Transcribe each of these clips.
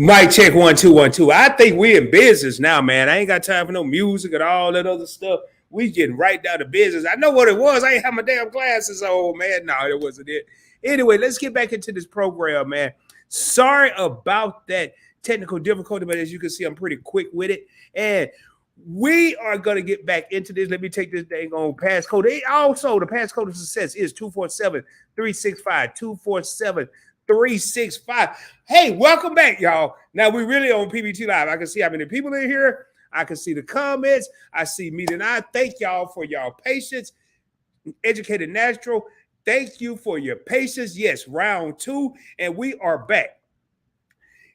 Mic check 1 2 1 2. I think we in business now, man. I ain't got time for no music and all that other stuff. We getting right down to business. I know what it was. I ain't have my damn glasses on, man. No, it wasn't it. Anyway, let's get back into this program, man. Sorry about that technical difficulty, but as you can see, I'm pretty quick with it. And we are going to get back into this. Let me take this dang on passcode. Also, the passcode of success is 247-365. 247-365. Hey, welcome back, y'all. Now we really on PBT Live. I can see how many people in here. I can see the comments. I see Meet and I. Thank y'all for y'all patience. Educated Natural, thank you for your patience. Yes, round 2, and we are back.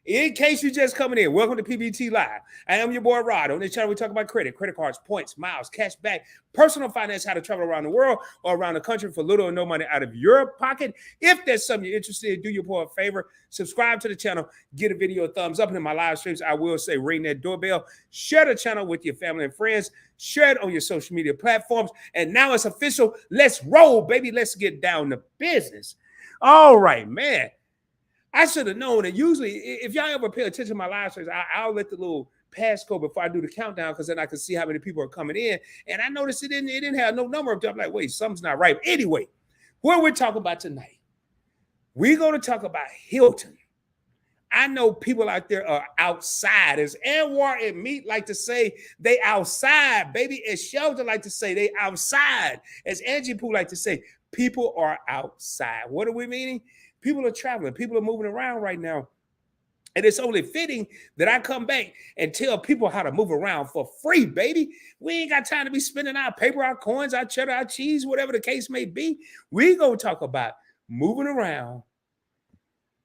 In case you're just coming in, welcome to PBT Live. I am your boy Rod. On this channel, we talk about credit cards, points, miles, cash back, personal finance, how to travel around the world or around the country for little or no money out of your pocket. If there's something you're interested in, do your boy a favor. Subscribe to the channel, get a video a thumbs up. And in my live streams, I will say ring that doorbell. Share the channel with your family and friends. Share it on your social media platforms. And now it's official. Let's roll, baby. Let's get down to business. All right, man. I should have known that usually, if y'all ever pay attention to my live streams, I'll let the little passcode before I do the countdown because then I can see how many people are coming in. And I noticed it didn't have no number up there. I'm like, wait, something's not right. Anyway, what we're talking about tonight, we're going to talk about Hilton. I know people out there are outside. As 𝗪𝗧𝗛𝗡𝗘𝗖𝗧 and Meat like to say, they outside, baby. As Shelter like to say, they outside. As Angie Pooh like to say, people are outside. What are we meaning? People are traveling. People are moving around right now. And it's only fitting that I come back and tell people how to move around for free, baby. We ain't got time to be spending our paper, our coins, our cheddar, our cheese, whatever the case may be. We're going to talk about moving around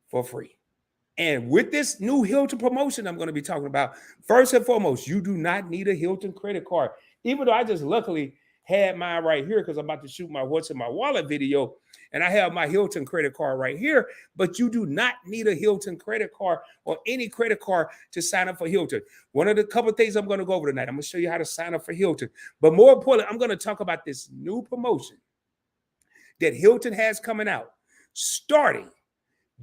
for free. And with this new Hilton promotion I'm going to be talking about, first and foremost, you do not need a Hilton credit card. Even though I just luckily had mine right here because I'm about to shoot my What's in My Wallet video. And I have my Hilton credit card right here, but you do not need a Hilton credit card or any credit card to sign up for Hilton. One of the couple of things I'm going to go over tonight, I'm going to show you how to sign up for Hilton. But more importantly, I'm going to talk about this new promotion that Hilton has coming out starting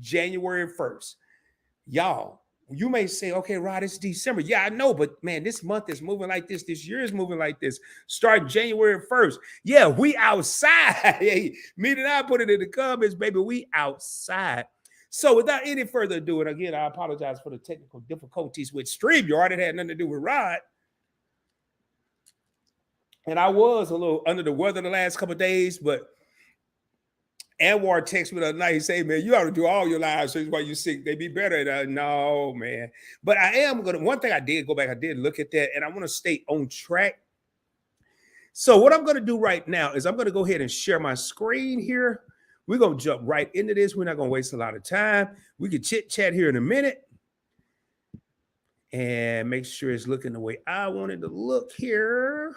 January 1st. Y'all, you may say, okay, Rod, it's December. Yeah, I know, but man, this month is moving like this. This year is moving like this. Start January 1st. Yeah, we outside. Hey, Meet and I put it in the comments, baby. We outside. So without any further ado, and again, I apologize for the technical difficulties with StreamYard. It had nothing to do with Rod. And I was a little under the weather the last couple of days, but 𝗪𝗧𝗛𝗡𝗖𝗧 texted me the other night. He said, man, you ought to do all your live streams while you're sick. They be better. And no, man. But I am going to, one thing I did go back, I did look at that, and I want to stay on track. So what I'm going to do right now is I'm going to go ahead and share my screen here. We're going to jump right into this. We're not going to waste a lot of time. We can chit chat here in a minute and make sure it's looking the way I want it to look here.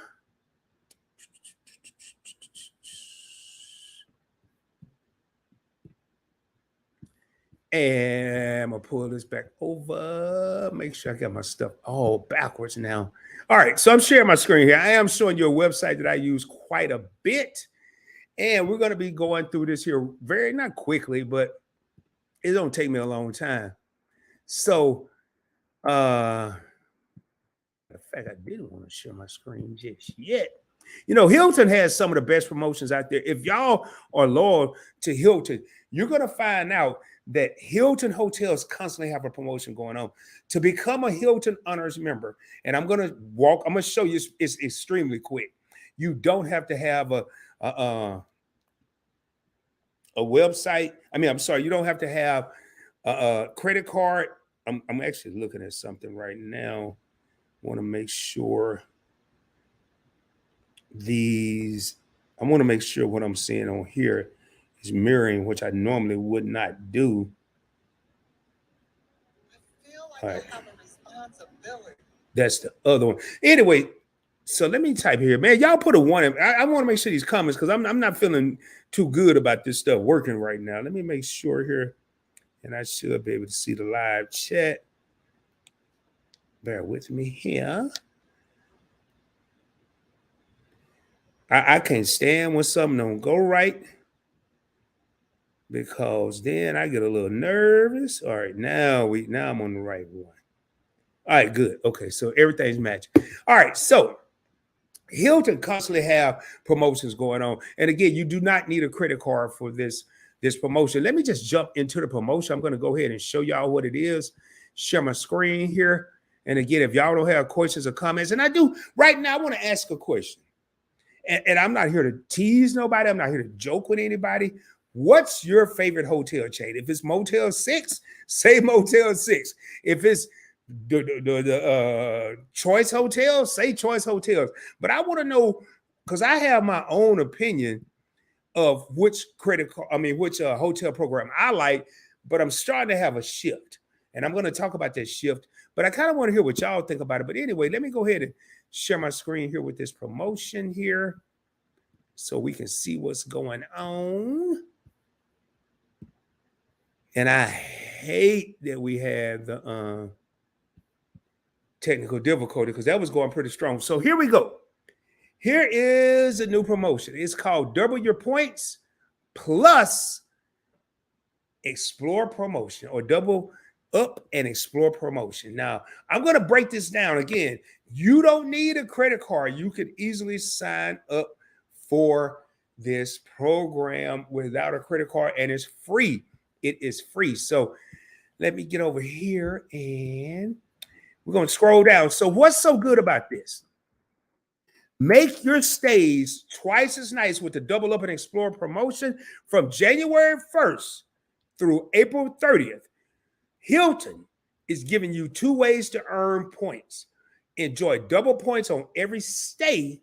And I'm going to pull this back over. Make sure I got my stuff all backwards now. All right, so I'm sharing my screen here. I am showing you a website that I use quite a bit. And we're going to be going through this here not quickly, but it don't take me a long time. So, in fact, I didn't want to share my screen just yet. You know, Hilton has some of the best promotions out there. If y'all are loyal to Hilton, you're going to find out that Hilton hotels constantly have a promotion going on. To become a Hilton Honors member, and I'm going to show you, it's extremely quick. You don't have to have a website. You don't have to have a credit card. I'm actually looking at something right now. Want to make sure I want to make sure what I'm seeing on here is mirroring, which I normally would not do. I feel like I have a responsibility. That's the other one. Anyway, so let me type here, man. Y'all put a 1 in. I want to make sure these comments, because I'm not feeling too good about this stuff working right now. Let me make sure here, and I should be able to see the live chat. Bear with me here. I can't stand when something don't go right. because then I get a little nervous. All right, now I'm on the right one. All right, good. Okay, so everything's matching. All right, so Hilton constantly have promotions going on. And again, you do not need a credit card for this promotion. Let me just jump into the promotion. I'm going to go ahead and show y'all what it is. Share my screen here. And again, if y'all don't have questions or comments, and I do right now, I want to ask a question. And I'm not here to tease nobody. I'm not here to joke with anybody. What's your favorite hotel chain? If it's Motel 6, say Motel 6. If it's the Choice Hotels, say Choice Hotels. But I want to know, because I have my own opinion of which hotel program I like, but I'm starting to have a shift. And I'm going to talk about that shift. But I kind of want to hear what y'all think about it. But anyway, let me go ahead and share my screen here with this promotion here so we can see what's going on. And I hate that we had the technical difficulty because that was going pretty strong. So here we go. Here is a new promotion. It's called Double Your Points Plus Explore Promotion, or Double Up and Explore Promotion. Now, I'm going to break this down again. You don't need a credit card. You could easily sign up for this program without a credit card, and it's free. It is free. So let me get over here and we're going to scroll down. So what's so good about this? Make your stays twice as nice with the Double Up and Explore promotion from January 1st through April 30th. Hilton is giving you 2 ways to earn points. Enjoy double points on every stay.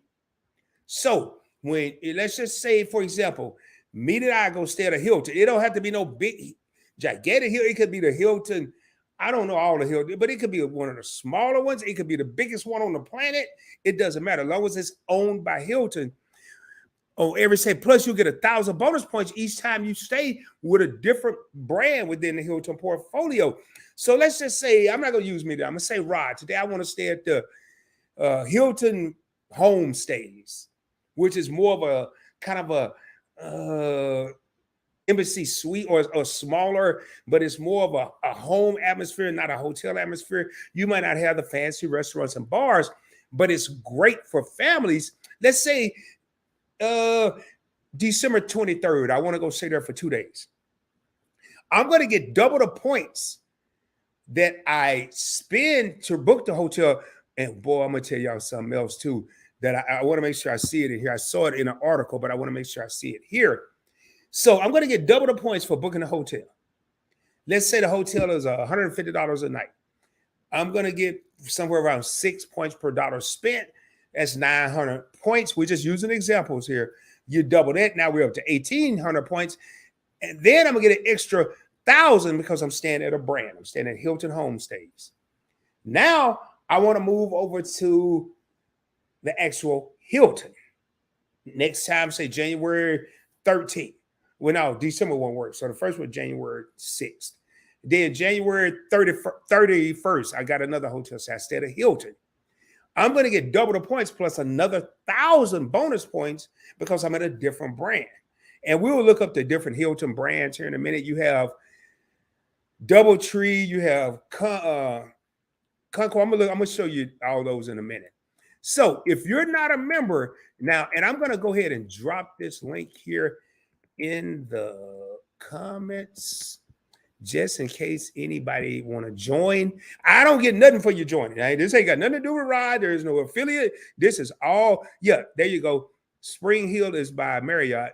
So when, let's just say, for example, me and I go stay at a Hilton. It don't have to be no big, gigantic Hilton. It could be the Hilton. I don't know all the Hilton, but it could be one of the smaller ones. It could be the biggest one on the planet. It doesn't matter. As long as it's owned by Hilton. On every stay. Plus, you get 1,000 bonus points each time you stay with a different brand within the Hilton portfolio. So let's just say, I'm not going to use me there. I'm going to say Rod. Today, I want to stay at the Hilton Homestays, which is more of a kind of a embassy suite or smaller, but it's more of a home atmosphere, not a hotel atmosphere. You might not have the fancy restaurants and bars, but it's great for families. Let's say December 23rd, I want to go stay there for 2 days. I'm going to get double the points that I spend to book the hotel. And boy, I'm going to tell y'all something else too, that I want to make sure I see it in here. I saw it in an article, but I want to make sure I see it here. So I'm going to get double the points for booking a hotel. Let's say the hotel is $150 a night. I'm going to get somewhere around 6 points per dollar spent. That's 900 points. We're just using examples here. You double that. Now we're up to 1,800 points. And then I'm going to get an extra 1,000 because I'm staying at a brand. I'm staying at Hilton Homestays. Now I want to move over to the actual Hilton. Next time, say January 13th. Well, no, December won't work. So the first was January 6th. Then January 31st, I got another hotel. So I stayed at Hilton. I'm going to get double the points plus another 1,000 bonus points because I'm at a different brand. And we will look up the different Hilton brands here in a minute. You have DoubleTree, you have Concord. I'm going to show you all those in a minute. So if you're not a member now, and I'm going to go ahead and drop this link here in the comments, just in case anybody want to join. I don't get nothing for you joining. Right? This ain't got nothing to do with Ride. There is no affiliate. This is all, yeah, there you go. Spring Hill is by Marriott.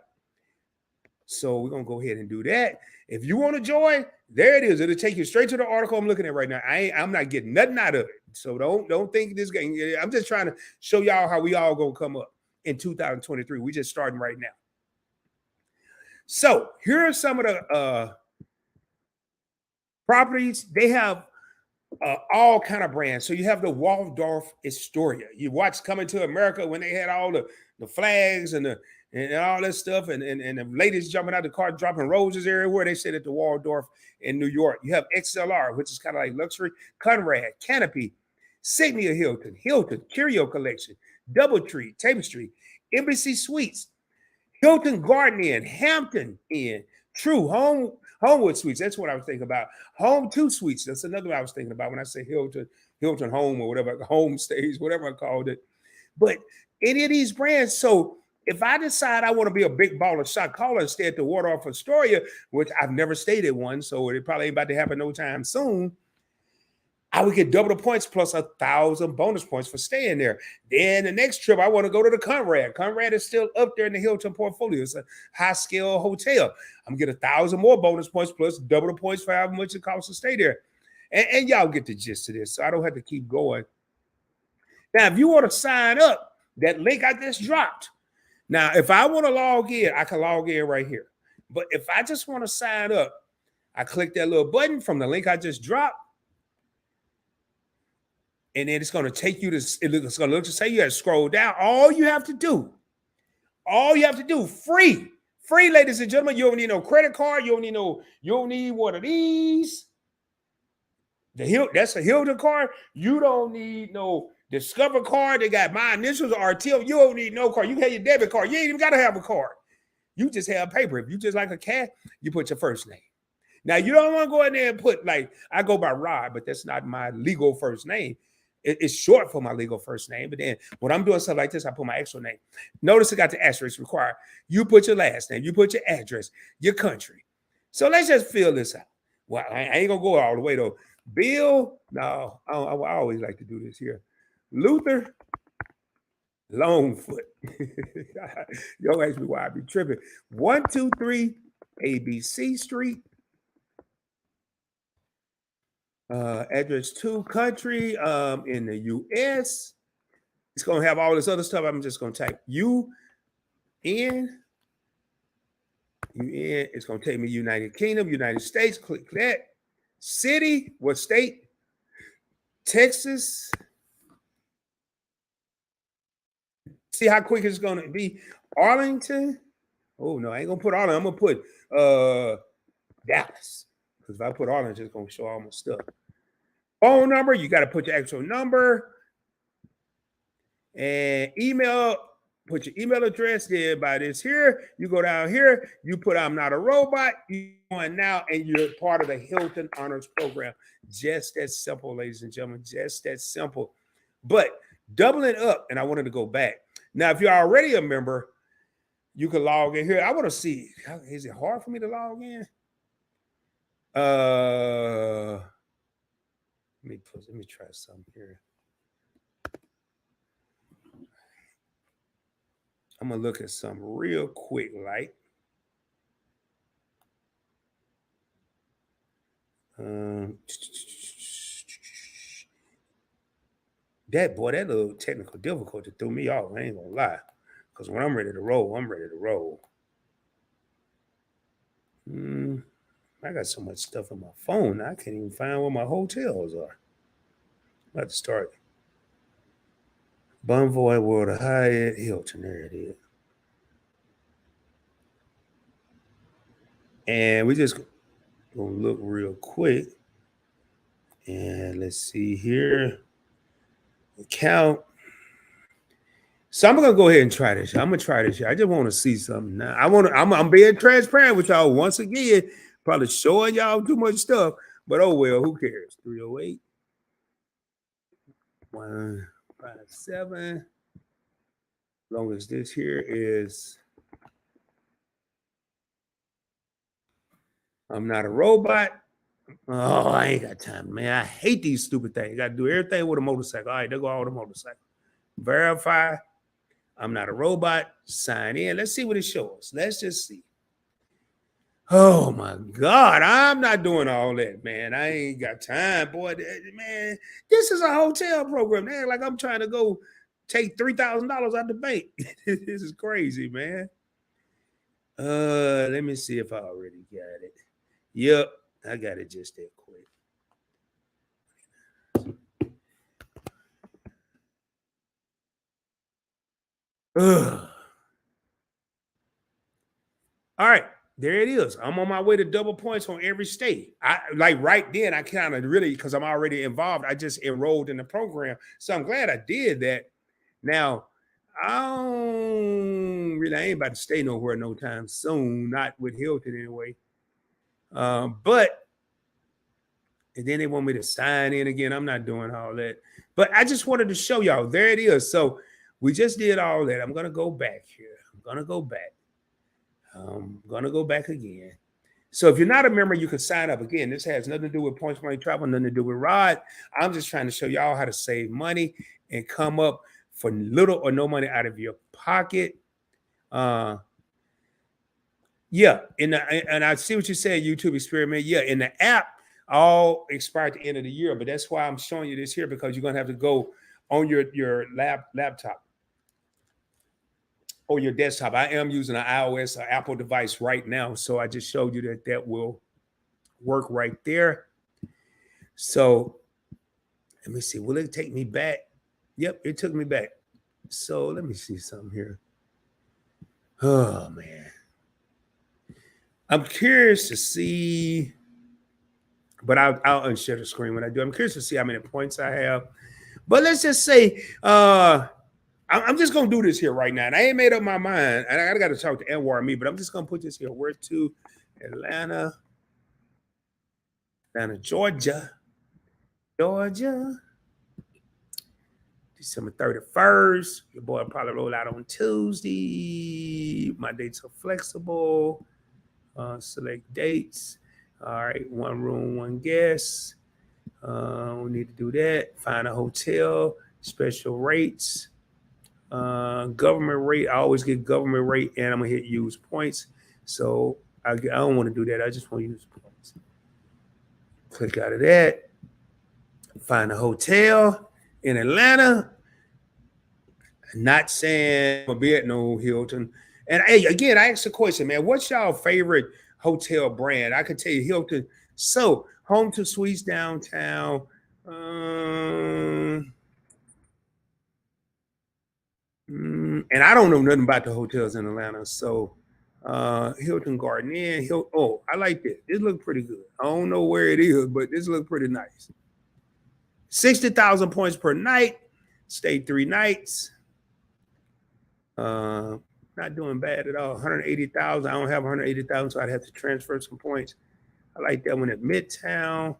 So we're going to go ahead and do that. If you want to join, there it is. It'll take you straight to the article I'm looking at right now. I'm not getting nothing out of it. So don't think this game. I'm just trying to show y'all how we all going to come up in 2023. We just starting right now. So here are some of the properties. They have all kind of brands. So you have the Waldorf Astoria. You watch Coming to America when they had all the flags and all that stuff, and the ladies jumping out the car, dropping roses everywhere. They said at the Waldorf in New York. You have XLR, which is kind of like luxury, Conrad, Canopy, Signia Hilton, Curio Collection, DoubleTree, Tapestry, Embassy Suites, Hilton Garden Inn, Hampton Inn, True. Homewood Suites. That's what I was thinking about. Home 2 Suites. That's another one I was thinking about when I say Hilton Home or whatever, home stays, whatever I called it. But any of these brands, so if I decide I want to be a big baller shot caller and stay at the Waldorf Astoria, which I've never stayed at one, so it probably ain't about to happen no time soon, I would get double the points plus 1,000 bonus points for staying there. Then the next trip, I want to go to the Conrad. Conrad is still up there in the Hilton portfolio. It's a high-scale hotel. I'm going to get 1,000 more bonus points plus double the points for how much it costs to stay there. And y'all get the gist of this, so I don't have to keep going. Now, if you want to sign up, that link I just dropped. Now, if I want to log in, I can log in right here. But if I just want to sign up, I click that little button from the link I just dropped. And then it's going to take you to, it's going to look to say you have to scroll down. All you have to do, free, ladies and gentlemen. You don't need no credit card. You don't need one of these. That's a Hilton card. You don't need no Discover card. They got my initials RTO. You don't need no card. You have your debit card. You ain't even got to have a card. You just have paper. If you just like a cat, you put your first name. Now, you don't want to go in there and put, like, I go by Rod, but that's not my legal first name. It's short for my legal first name. But then when I'm doing stuff like this, I put my actual name. Notice it got the asterisk required. You put your last name. You put your address, your country. So let's just fill this out. Well, I ain't going to go all the way, though. Bill, no, I always like to do this here. Luther Longfoot. Y'all ask me why I be tripping. 123 ABC Street. Address 2 country in the US. It's going to have all this other stuff. I'm just going to type UN. It's going to take me United Kingdom, United States. Click that. City, what state? Texas. See how quick it's going to be. Arlington. Oh, no, I ain't going to put Arlington. I'm going to put Dallas. Because if I put Arlington, it's going to show all my stuff. Phone number, you got to put your actual number. And email, put your email address there by this here. You go down here, you put I'm not a robot. You're going now, and you're part of the Hilton Honors Program. Just that simple, ladies and gentlemen. Just that simple. But doubling up, and I wanted to go back. Now, if you're already a member, you can log in here. I want to see, is it hard for me to log in? Let me try something here. I'm gonna look at something real quick, like that little technical difficulty threw me off. I ain't gonna lie, because when I'm ready to roll, I'm ready to roll. I got so much stuff on my phone, I can't even find where my hotels are. I'm about to start. Bonvoy, World of Hyatt, Hilton, there it is. And we just gonna look real quick. And let's see here. Account. So I'm gonna go ahead and try this. I'm gonna try this. I just want to see something now. I'm being transparent with y'all once again. Probably showing y'all too much stuff, but oh well, who cares? 308 157. As long as this here is I'm not a robot. Oh, I ain't got time, man. I hate these stupid things. You got to do everything with a motorcycle. All right, there go all the motorcycle. Verify. I'm not a robot. Sign in. Let's see what it shows. Let's just see. Oh, my God. I'm not doing all that, man. I ain't got time, boy. Man, this is a hotel program. Man, like I'm trying to go take $3,000 out the bank. This is crazy, man. Let me see if I already got it. Yep, I got it just that quick. All right, there it is. I'm on my way to double points on every state. I like right then, I kind of really, because I'm already involved, I just enrolled in the program. So I'm glad I did that. Now, I ain't about to stay nowhere no time soon, not with Hilton anyway. But and then they want me to sign in again. I'm not doing all that. But I just wanted to show y'all. There it is. So we just did all that. I'm going to go back here. I'm going to go back. I'm going to go back again. So if you're not a member, you can sign up. Again, this has nothing to do with points, money, travel, nothing to do with ride. I'm just trying to show y'all how to save money and come up for little or no money out of your pocket. Yeah, and I see what you said, YouTube experiment. Yeah, in the app, all expire at the end of the year, but that's why I'm showing you this here, because you're gonna have to go on your laptop or your desktop. I am using an iOS or Apple device right now, so I just showed you that will work right there. So let me see. Will it take me back? Yep, it took me back. So let me see something here. Oh man, I'm curious to see. But I'll unshare the screen when I do. I'm curious to see how many points I have. But let's just say I'm just gonna do this here right now. And I ain't made up my mind. And I got to talk to 𝗪𝗧𝗛𝗧, but I'm just gonna put this here. Where to? Atlanta, Georgia. December 31st. Your boy will probably roll out on Tuesday. My dates are flexible. Select dates. All right, one room, one guest. We need to do that. Find a hotel, special rates, government rate. I always get government rate, and I'm gonna hit use points. So I don't want to do that. I just want to use points. Click out of that. Find a hotel in Atlanta. Not saying I'm gonna be at no Hilton. And hey, again, I asked the question, man. What's y'all favorite hotel brand? I could tell you Hilton. So Home to Suites downtown. And I don't know nothing about the hotels in Atlanta. So Hilton Garden Inn. Oh, I like this. This looks pretty good. I don't know where it is, but this looks pretty nice. 60,000 points per night. Stay 3 nights. Not doing bad at all. 180,000. I don't have 180,000, so I'd have to transfer some points. I like that one at Midtown.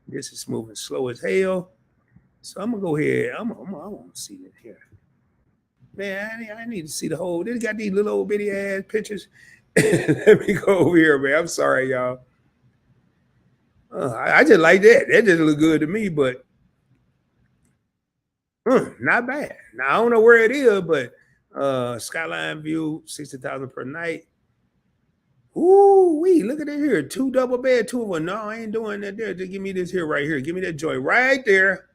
This is moving slow as hell. So I'm gonna go ahead. I want to see this here. Man, I need to see the whole. They got these little old bitty ass pictures. Let me go over here, man. I'm sorry, y'all. I just like that. That just look good to me, but not bad. Now I don't know where it is, but skyline view, 60,000 per night. Ooh, look at it here. 2 double bed, 2 of them. No, I ain't doing that there. Just give me this here right here. Give me that joy right there.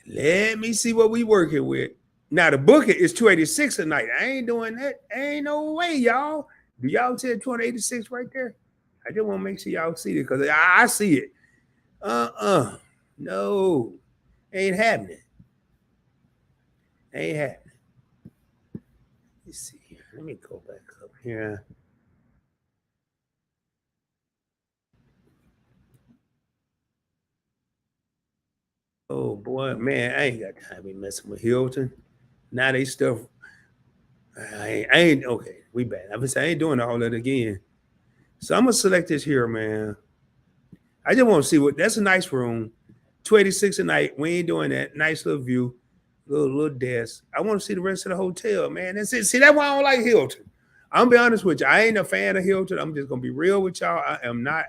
Let me see what we working with. Now the booking is 286 a night. I ain't doing that. Ain't no way, y'all. Do y'all see 286 right there? I just want to make sure y'all see it, because I see it. No. Ain't happening. Ain't happening. Let's see. Let me go back up here. Oh boy, man, I ain't got time to be messing with Hilton. Now they stuff. I ain't okay. We bad. I ain't doing all that again. So I'm gonna select this here, man. I just want to see what. That's a nice room. 286 a night. We ain't doing that. Nice little view, little desk. I want to see the rest of the hotel, man. That's it. See, that's why I don't like Hilton. I'm gonna be honest with you. I ain't a fan of Hilton. I'm just gonna be real with y'all. I am not.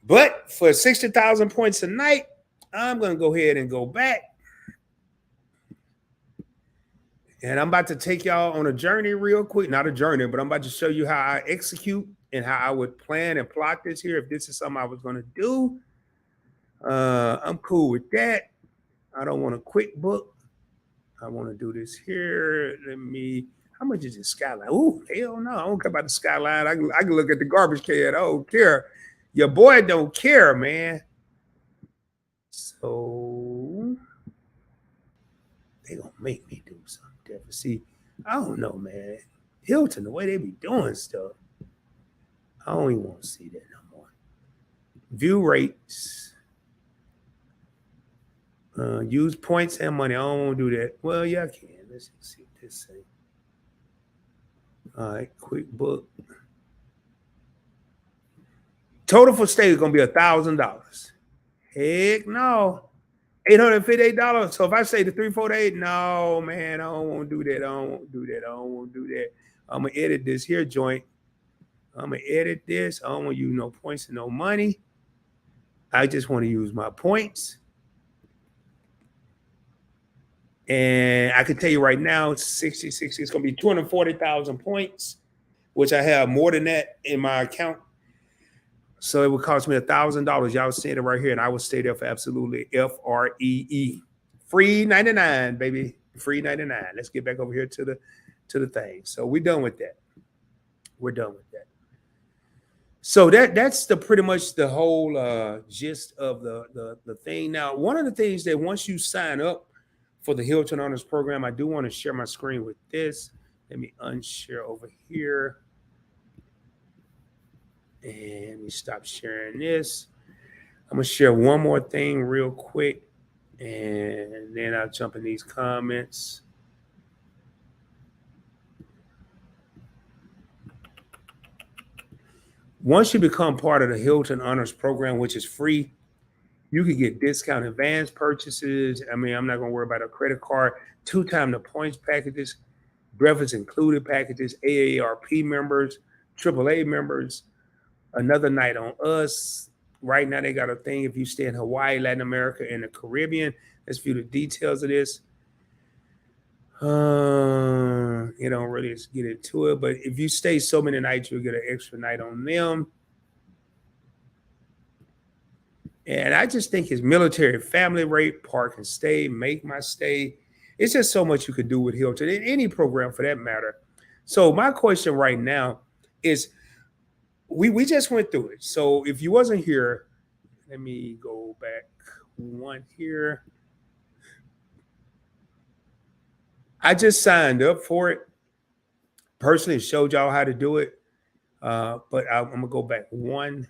But for 60,000 points a night, I'm gonna go ahead and go back. And I'm about to take y'all on a journey real quick. Not a journey, but I'm about to show you how I execute and how I would plan and plot this here if this is something I was going to do. I'm cool with that. I don't want a quick book. I want to do this here. How much is this skyline? Oh, hell no. I don't care about the skyline. I can look at the garbage can. I don't care. Your boy don't care, man. So they going to make me do something different. See, I don't know, man. Hilton, the way they be doing stuff, I don't even want to see that no more. View rates. Use points and money. I don't want to do that. Well, yeah, I can. Let's see what this says. All right, quick book. Total for stay is gonna be $1,000. Heck no. $858. So if I say the 348, no, man, I don't want to do that. I don't want to do that. I don't want to do that. I'm gonna edit this here joint. I'm gonna edit this. I don't want to use no points and no money. I just want to use my points. And I can tell you right now, 60, it's gonna be 240,000 points, which I have more than that in my account. So it would cost me $1,000. Y'all seeing it right here, and I would stay there for absolutely free. Free 99, baby. Free 99. Let's get back over here to the thing. So we're done with that. We're done with that. So that's the pretty much the whole gist of the thing. Now, one of the things that once you sign up for the Hilton Honors Program, I do want to share my screen with this. Let me unshare over here. And let me stop sharing this. I'm going to share one more thing real quick, and then I'll jump in these comments. Once you become part of the Hilton Honors Program, which is free, you can get discount advance purchases. I mean, I'm not going to worry about a credit card, 2 times the points packages, breakfast included packages, AARP members, AAA members, another night on us. Right now, they got a thing if you stay in Hawaii, Latin America, and the Caribbean. Let's view the details of this. You don't really get into it, but if you stay so many nights, you'll get an extra night on them. And I just think his military family rate, park and stay, make my stay. It's just so much you could do with Hilton, in any program for that matter. So my question right now is, we just went through it. So if you wasn't here, let me go back one here. I just signed up for it. Personally, showed y'all how to do it. But I'm going to go back one.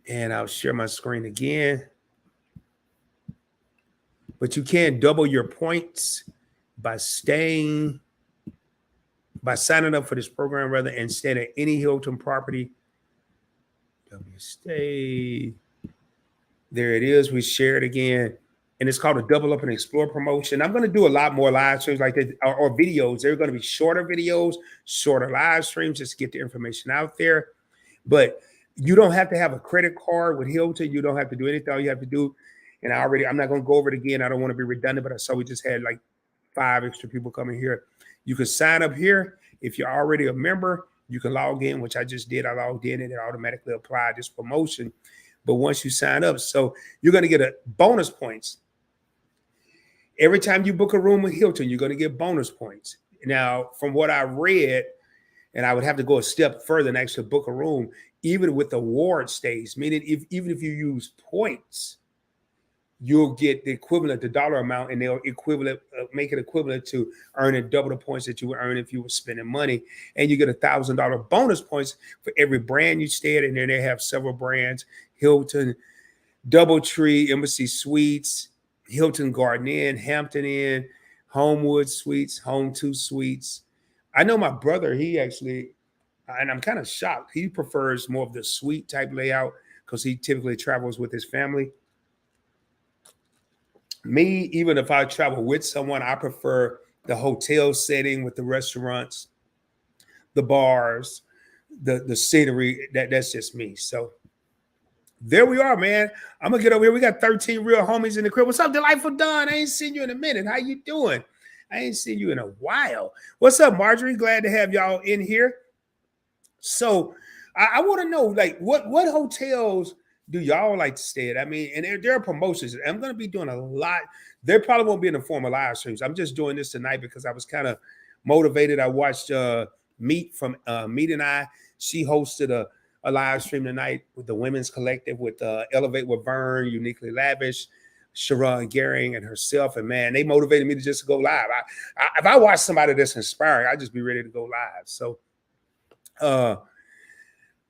And I'll share my screen again. But you can double your points by signing up for this program rather, and staying at any Hilton property. Stay. There it is. We share it again. And it's called a Double Up and Explore promotion. I'm going to do a lot more live streams like that, or videos. They're going to be shorter videos, shorter live streams, just to get the information out there. But you don't have to have a credit card with Hilton. You don't have to do anything. All you have to do, and I'm not going to go over it again. I don't want to be redundant, but I saw we just had like 5 extra people coming here. You can sign up here. If you're already a member, you can log in, which I just did. I logged in and it automatically applied this promotion. But once you sign up, so you're going to get a bonus points. Every time you book a room with Hilton, you're going to get bonus points. Now, from what I read, and I would have to go a step further and actually book a room, even with award stays, meaning even if you use points, you'll get the equivalent, the dollar amount, and they'll make it equivalent to earning double the points that you would earn if you were spending money. And you get $1,000 bonus points for every brand you stay at. And then they have several brands: Hilton, DoubleTree, Embassy Suites, Hilton Garden Inn, Hampton Inn, Homewood Suites, Home 2 Suites. I know my brother, he actually, and I'm kind of shocked, he prefers more of the suite type layout because he typically travels with his family. Me, even if I travel with someone, I prefer the hotel setting with the restaurants, the bars, the scenery. That's just me. So there we are, man. I'm gonna get over here. We got 13 real homies in the crib. What's up, Delightful Don? I ain't seen you in a minute. How you doing? I ain't seen you in a while. What's up, Marjorie? Glad to have y'all in here. So I want to know, like, what hotels do y'all like to stay at? I mean, and there are promotions. I'm going to be doing a lot. There probably won't be in the form of live streams. I'm just doing this tonight because I was kind of motivated. I watched Meet and I. She hosted a live stream tonight with the Women's Collective with Elevate with Vern, Uniquely Lavish, Sharon Gehring, and herself. And man, they motivated me to just go live. If I watch somebody that's inspiring, I'd just be ready to go live. So,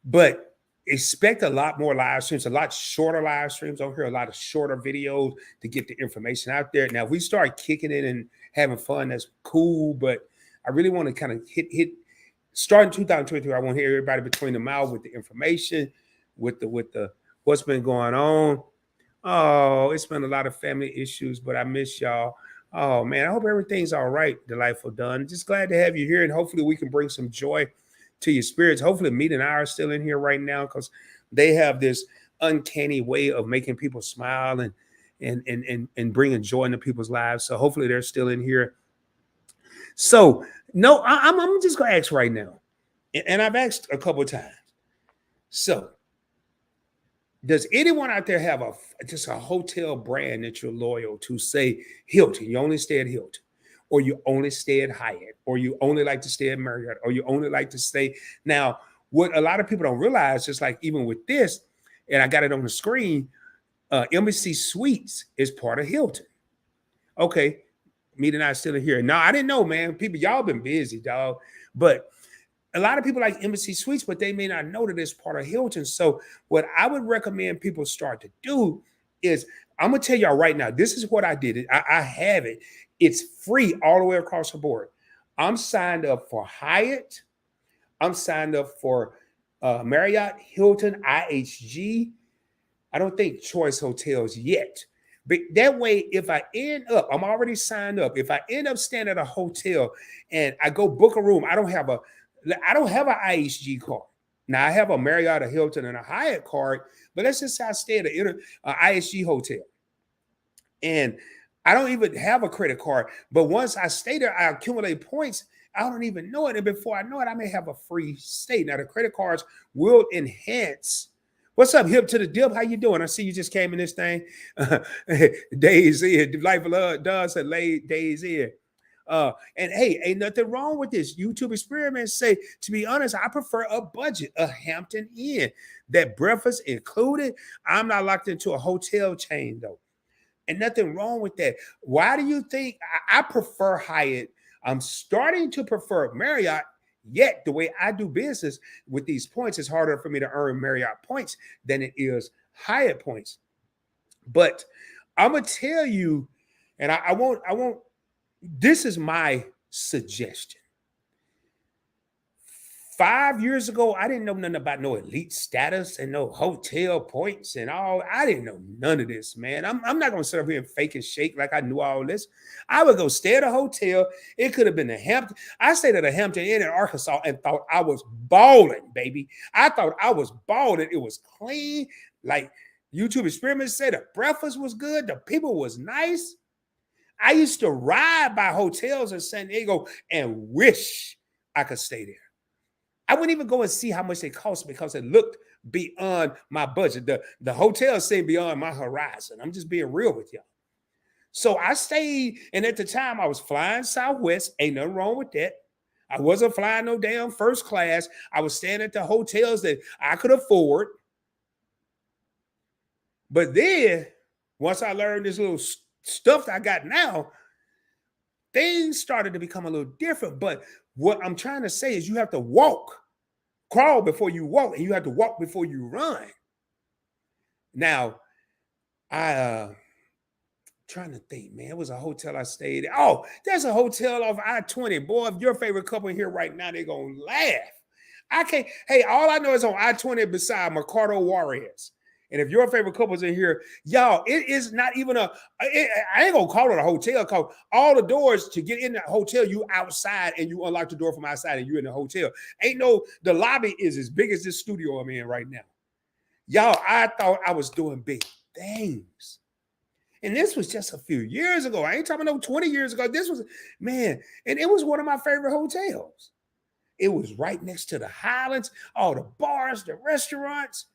but expect a lot more live streams, a lot shorter live streams over here, a lot of shorter videos to get the information out there. Now, if we start kicking it and having fun, that's cool. But I really want to kind of hit starting 2023. I want to hear everybody between the mouth with the information, with the what's been going on. Oh, it's been a lot of family issues, but I miss y'all. Oh man, I hope everything's all right. Delightful done. Just glad to have you here, and hopefully we can bring some joy to your spirits. Hopefully, Meet and I are still in here right now because they have this uncanny way of making people smile and bringing joy into people's lives. So hopefully they're still in here. So no, I'm just gonna ask right now, and I've asked a couple of times. So, does anyone out there have just a hotel brand that you're loyal to? Say Hilton, you only stay at Hilton, or you only stay at Hyatt, or you only like to stay at Marriott, or you only like to stay. Now, what a lot of people don't realize, just like even with this, and I got it on the screen, Embassy Suites is part of Hilton. Okay, Meet and I still in here. No, I didn't know, man. People, y'all been busy, dog. But a lot of people like Embassy Suites, but they may not know that it's part of Hilton. So what I would recommend people start to do is, I'm going to tell y'all right now, this is what I did. I have it. It's free all the way across the board. I'm signed up for Hyatt. I'm signed up for Marriott, Hilton, IHG. I don't think Choice Hotels yet. But that way, if I end up, I'm already signed up. If I end up staying at a hotel and I go book a room, I don't have an IHG card. Now I have a Marriott, a Hilton, and a Hyatt card. But let's just say I stay at an IHG hotel, and I don't even have a credit card. But once I stay there, I accumulate points. I don't even know it, and before I know it, I may have a free stay. Now the credit cards will enhance. What's up, Hip to the Dip? How you doing? I see you just came in this thing. Days in. Life of Love does say late days in. And hey, ain't nothing wrong with this. YouTube experiments say, to be honest, I prefer a budget, a Hampton Inn. That breakfast included. I'm not locked into a hotel chain, though. And nothing wrong with that. Why do you think I prefer Hyatt? I'm starting to prefer Marriott. Yet the way I do business with these points, it's harder for me to earn Marriott points than it is Hyatt points. But I'm gonna tell you, and I won't. This is my suggestion. 5 years ago, I didn't know nothing about no elite status and no hotel points and all. I didn't know none of this, man. I'm not going to sit up here and fake and shake like I knew all this. I would go stay at a hotel. It could have been the Hampton. I stayed at a Hampton Inn in Arkansas and thought I was balling, baby. I thought I was balling. It was clean. Like YouTube experiments said, the breakfast was good. The people was nice. I used to ride by hotels in San Diego and wish I could stay there. I wouldn't even go and see how much they cost because it looked beyond my budget. The hotel seemed beyond my horizon. I'm just being real with y'all. So I stayed, and at the time I was flying Southwest. Ain't nothing wrong with that. I wasn't flying no damn first class. I was staying at the hotels that I could afford. But then, once I learned this little stuff that I got now, things started to become a little different. But what I'm trying to say is you have to crawl before you walk, and you have to walk before you run. Now, trying to think, man, it was a hotel I stayed at. Oh, there's a hotel off I-20. Boy, if your favorite couple here right now, they're going to laugh. I can't. Hey, all I know is on I-20 beside Mercado Juarez. And if your favorite couple's in here, y'all, it is not even I ain't gonna call it a hotel, because all the doors to get in the hotel, you outside and you unlock the door from outside and you're in the hotel. The lobby is as big as this studio I'm in right now. Y'all, I thought I was doing big things. And this was just a few years ago. I ain't talking about 20 years ago. This was, man, and it was one of my favorite hotels. It was right next to the Highlands, all the bars, the restaurants.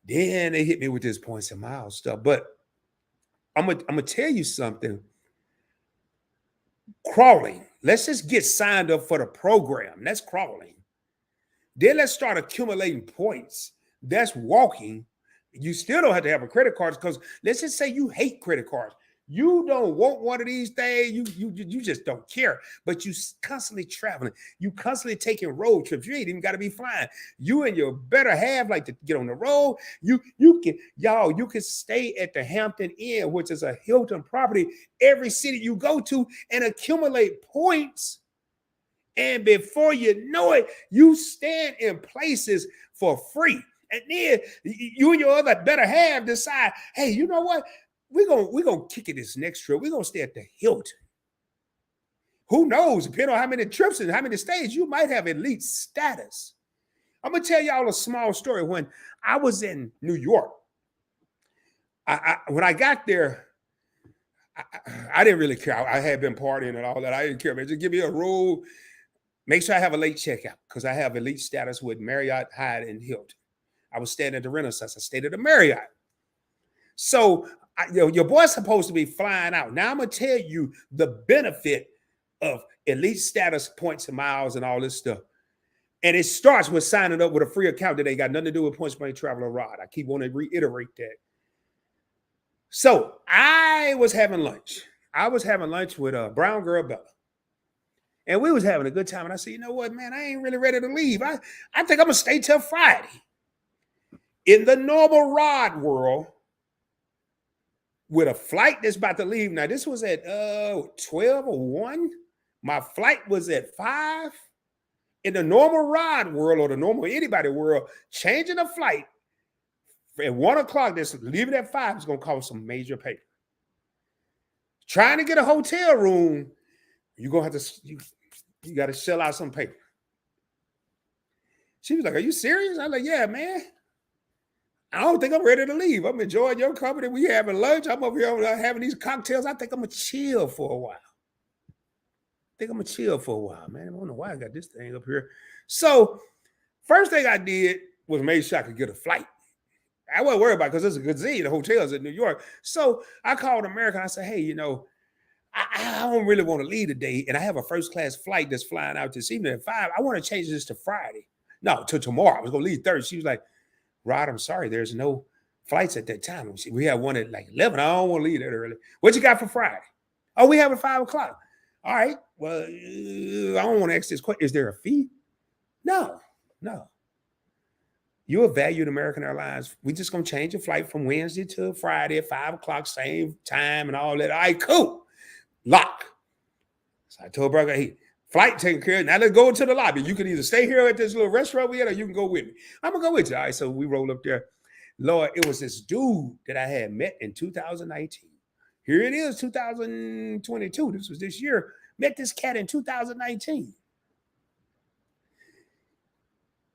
Then they hit me with this points and miles stuff. But I'm gonna tell you something. Crawling. Let's just get signed up for the program. That's crawling. Then let's start accumulating points. That's walking. You still don't have to have a credit card, because let's just say you hate credit cards. You don't want one of these things. You just don't care. But you constantly traveling. You constantly taking road trips. You ain't even got to be flying. You and your better half like to get on the road. You can stay at the Hampton Inn, which is a Hilton property, every city you go to, and accumulate points And before you know it, you stand in places for free. And then you and your other better half decide, hey, you know what? We're gonna kick it this next trip. We're gonna stay at the Hilton. Who knows? Depending on how many trips and how many stays, you might have elite status. I'm gonna tell y'all a small story. When I was in New York, when I got there, I didn't really care. I had been partying and all that. I didn't care, man. Just give me a rule. Make sure I have a late checkout because I have elite status with Marriott, Hyatt, and Hilton. I was staying at the Renaissance. I stayed at the Marriott. So your boy's supposed to be flying out. Now I'm going to tell you the benefit of elite status, points and miles and all this stuff. And it starts with signing up with a free account that ain't got nothing to do with points, money, travel, or rod. I keep wanting to reiterate that. So I was having lunch. I was having lunch with a brown girl, Bella. And we was having a good time. And I said, you know what, man, I ain't really ready to leave. I think I'm going to stay till Friday. In the normal rod world, with a flight that's about to leave. Now, this was at 12 or 1. My flight was at 5. In the normal rod world or the normal anybody world, changing a flight at 1 o'clock, that's leaving at 5 is going to cost some major paper. Trying to get a hotel room, you're going to have to, you got to shell out some paper. She was like, are you serious? I was like, yeah, man. I don't think I'm ready to leave. I'm enjoying your company. We having lunch. I'm over here having these cocktails. I think I'm going to chill for a while. Man. I don't know why I got this thing up here. So first thing I did was make sure I could get a flight. I wasn't worried about it because there's a gazillion of hotels in New York. So I called America. I said, hey, you know, I don't really want to leave today. And I have a first class flight that's flying out this evening at 5. I want to change this to Friday. No, to tomorrow. I was going to leave Thursday. She was like, Rod, I'm sorry. There's no flights at that time. We have one at like 11. I don't want to leave that early. What you got for Friday? Oh, we have at 5 o'clock. All right. Well, I don't want to ask this question. Is there a fee? No. You're a valued American Airlines. We're just going to change your flight from Wednesday to Friday at 5 o'clock, same time and all that. All right, cool. Lock. So I told Burger, hey, flight taken care of. Now let's go into the lobby. You can either stay here at this little restaurant we had or you can go with me. I'm going to go with you. All right, so we roll up there. Lord, it was this dude that I had met in 2019. Here it is, 2022. This was this year. Met this cat in 2019.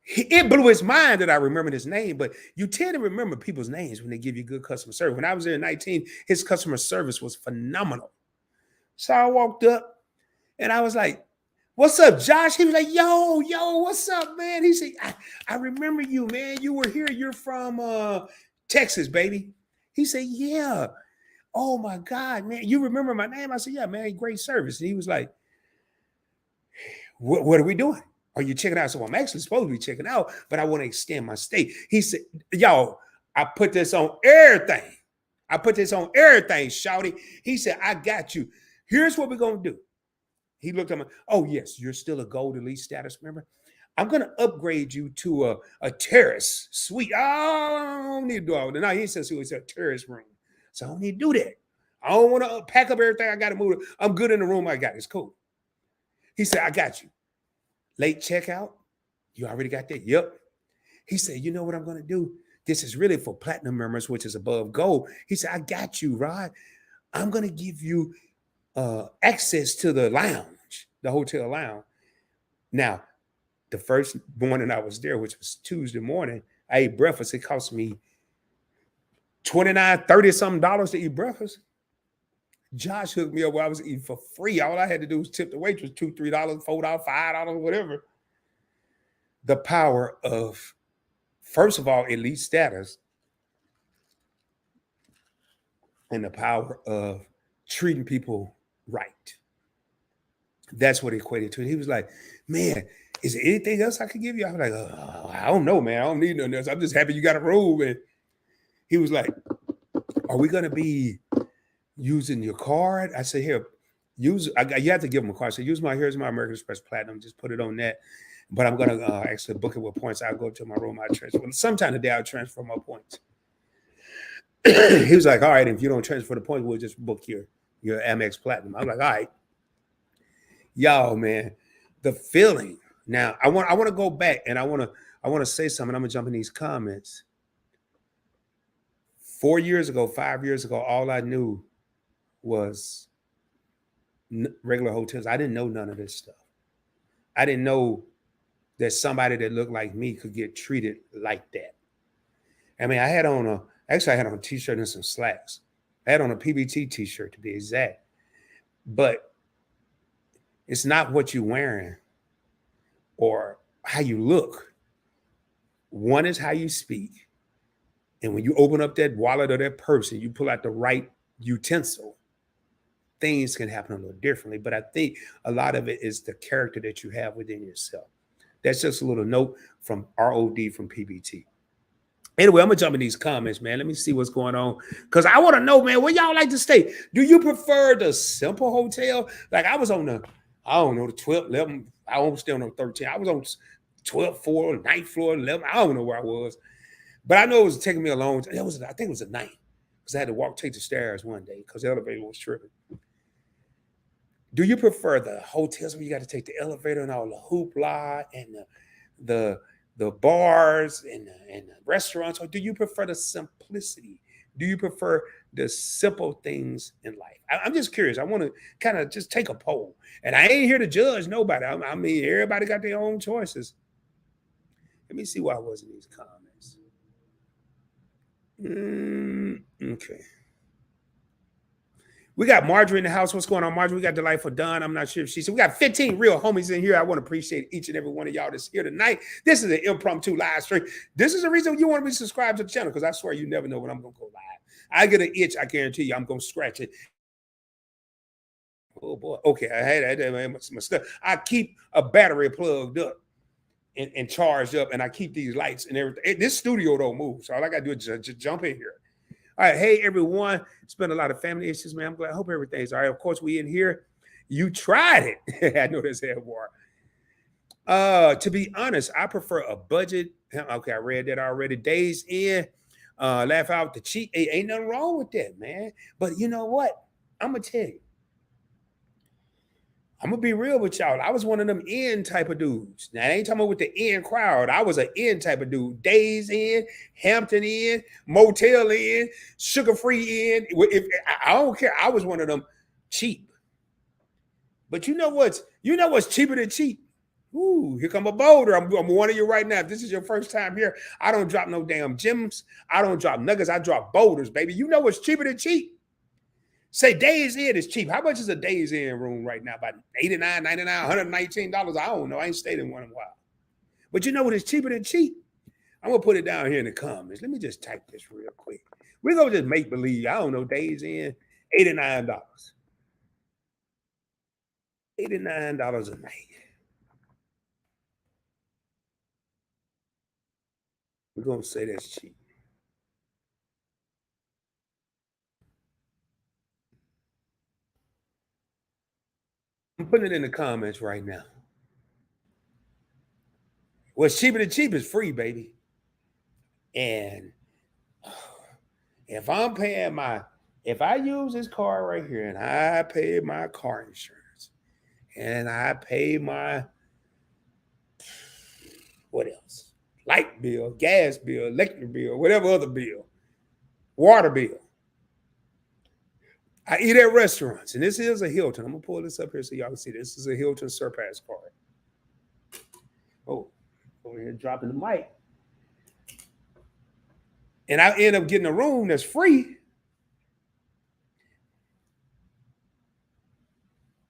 It blew his mind that I remembered his name, but you tend to remember people's names when they give you good customer service. When I was there in 19, his customer service was phenomenal. So I walked up and I was like, what's up, Josh? He was like, yo, what's up, man? He said, I remember you, man. You were here. You're from Texas, baby. He said, yeah. Oh, my God, man. You remember my name? I said, yeah, man, great service. And he was like, what are we doing? Are you checking out? So I'm actually supposed to be checking out, but I want to extend my stay. He said, yo, I put this on everything. Shouty. He said, I got you. Here's what we're going to do. He looked at me. Oh, yes, you're still a gold elite status member. I'm going to upgrade you to a terrace suite. I don't need to do all that. No, he said so. It's a terrace room. So I don't need to do that. I don't want to pack up everything. I got to move. I'm good in the room I got. It's cool. He said, I got you. Late checkout. You already got that? Yep. He said, you know what I'm going to do? This is really for platinum members, which is above gold. He said, I got you, Rod. I'm going to give you access to the lounge, the hotel lounge. Now, the first morning I was there, which was Tuesday morning, I ate breakfast. It cost me $29, $30 something to eat breakfast. Josh hooked me up where I was eating for free. All I had to do was tip the waitress $2, $3, $4, $5, whatever. The power of, first of all, elite status, and the power of treating people right. That's what it equated to. He was like, man, is there anything else I could give you? I was like, I don't know, man. I don't need nothing else. I'm just happy you got a room. And he was like, are we going to be using your card? I said, here, you have to give them a card. So here's my American Express Platinum. Just put it on that. But I'm going to actually book it with points. I'll go to my room. I'll transfer. Sometime today, I'll transfer my points. He was like, all right, if you don't transfer the points, we'll just book your AMEX Platinum. I'm like, all right. Y'all, man, the feeling. Now, I want to go back and I want to say something. I'm gonna jump in these comments. 4 years ago, 5 years ago, all I knew was regular hotels. I didn't know none of this stuff. I didn't know that somebody that looked like me could get treated like that. I mean, I had on a t-shirt and some slacks. I had on a PBT t-shirt to be exact. But it's not what you're wearing or how you look. One is how you speak. And when you open up that wallet or that purse and you pull out the right utensil, things can happen a little differently. But I think a lot of it is the character that you have within yourself. That's just a little note from ROD from PBT. Anyway, I'm going to jump in these comments, man. Let me see what's going on. Because I want to know, man, where y'all like to stay? Do you prefer the simple hotel? Like I was on the 12th, 11th. I won't stay on the 13th. I was on 12th floor, 9th floor, 11th. I don't know where I was. But I know it was taking me a long time. I think it was a night. Because I had to take the stairs one day because the elevator was tripping. Do you prefer the hotels where you got to take the elevator and all the hoopla and the bars and the restaurants, or do you prefer the simplicity? Do you prefer the simple things in life? I'm just curious. I want to kind of just take a poll, and I ain't here to judge nobody. I mean, everybody got their own choices. Let me see why I was in these comments. Okay. We got Marjorie in the house. What's going on, Marjorie? We got Delightful Dunn. I'm not sure if she said. We got 15 real homies in here. I want to appreciate each and every one of y'all that's here tonight. This is an impromptu live stream. This is the reason you want to be subscribed to the channel, because I swear you never know when I'm going to go live. I get an itch. I guarantee you I'm going to scratch it. Oh, boy. Okay, I had my stuff. I keep a battery plugged up and charged up, and I keep these lights and everything. This studio don't move, so all I got to do is just jump in here. All right, hey everyone. It's been a lot of family issues, man. I'm glad. I hope everything's all right. Of course, we in here. You tried it. I know this head war. To be honest, I prefer a budget. Okay, I read that already. Days in, laugh out the cheap. Ain't nothing wrong with that, man. But you know what? I'm gonna tell you. I'm gonna be real with y'all. I was one of them in type of dudes. Now, I ain't talking about with the in crowd. I was an in type of dude. Days in, Hampton in, Motel in, Sugar Free in. I don't care. I was one of them cheap. But you know what's cheaper than cheap? Ooh, here come a boulder. I'm warning you right now. If this is your first time here, I don't drop no damn gems. I don't drop nuggets. I drop boulders, baby. You know what's cheaper than cheap? Say Days In is cheap. How much is a Days In room right now? About $89, $99, $119? I don't know. I ain't stayed in one in a while. But you know what is cheaper than cheap? I'm going to put it down here in the comments. Let me just type this real quick. We're going to just make believe. I don't know. Days In, $89. $89 a night. We're going to say that's cheap. I'm putting it in the comments right now. What's cheaper than cheap is free, baby. And if I'm paying if I use this card right here and I pay my car insurance and I pay my, what else? Light bill, gas bill, electric bill, whatever other bill, water bill. I eat at restaurants, and this is a Hilton. I'm going to pull this up here so y'all can see this. This is a Hilton Surpass card. Oh, over here dropping the mic. And I end up getting a room that's free.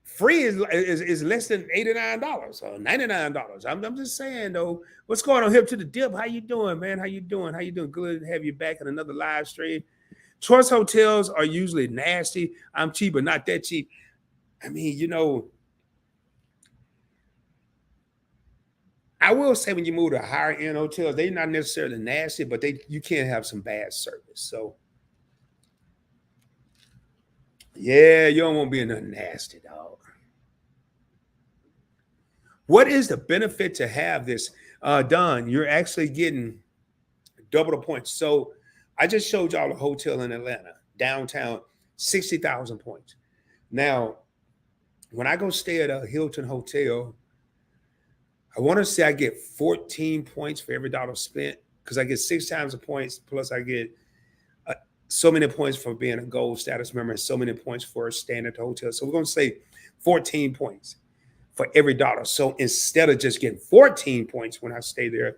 Free is less than $89 or $99. I'm just saying, though. What's going on, Hip to the Dip? How you doing, man? How you doing? Good to have you back in another live stream. Choice hotels are usually nasty. I'm cheap, but not that cheap. I mean, you know, I will say when you move to higher end hotels, they're not necessarily nasty, but you can have some bad service. So, yeah, you don't want to be in a nasty, dog. What is the benefit to have this done? You're actually getting double the points. So, I just showed y'all a hotel in Atlanta, downtown, 60,000 points. Now, when I go stay at a Hilton hotel, I want to say I get 14 points for every dollar spent because I get 6 times the points plus I get so many points for being a gold status member and so many points for staying at the hotel. So we're going to say 14 points for every dollar. So instead of just getting 14 points when I stay there,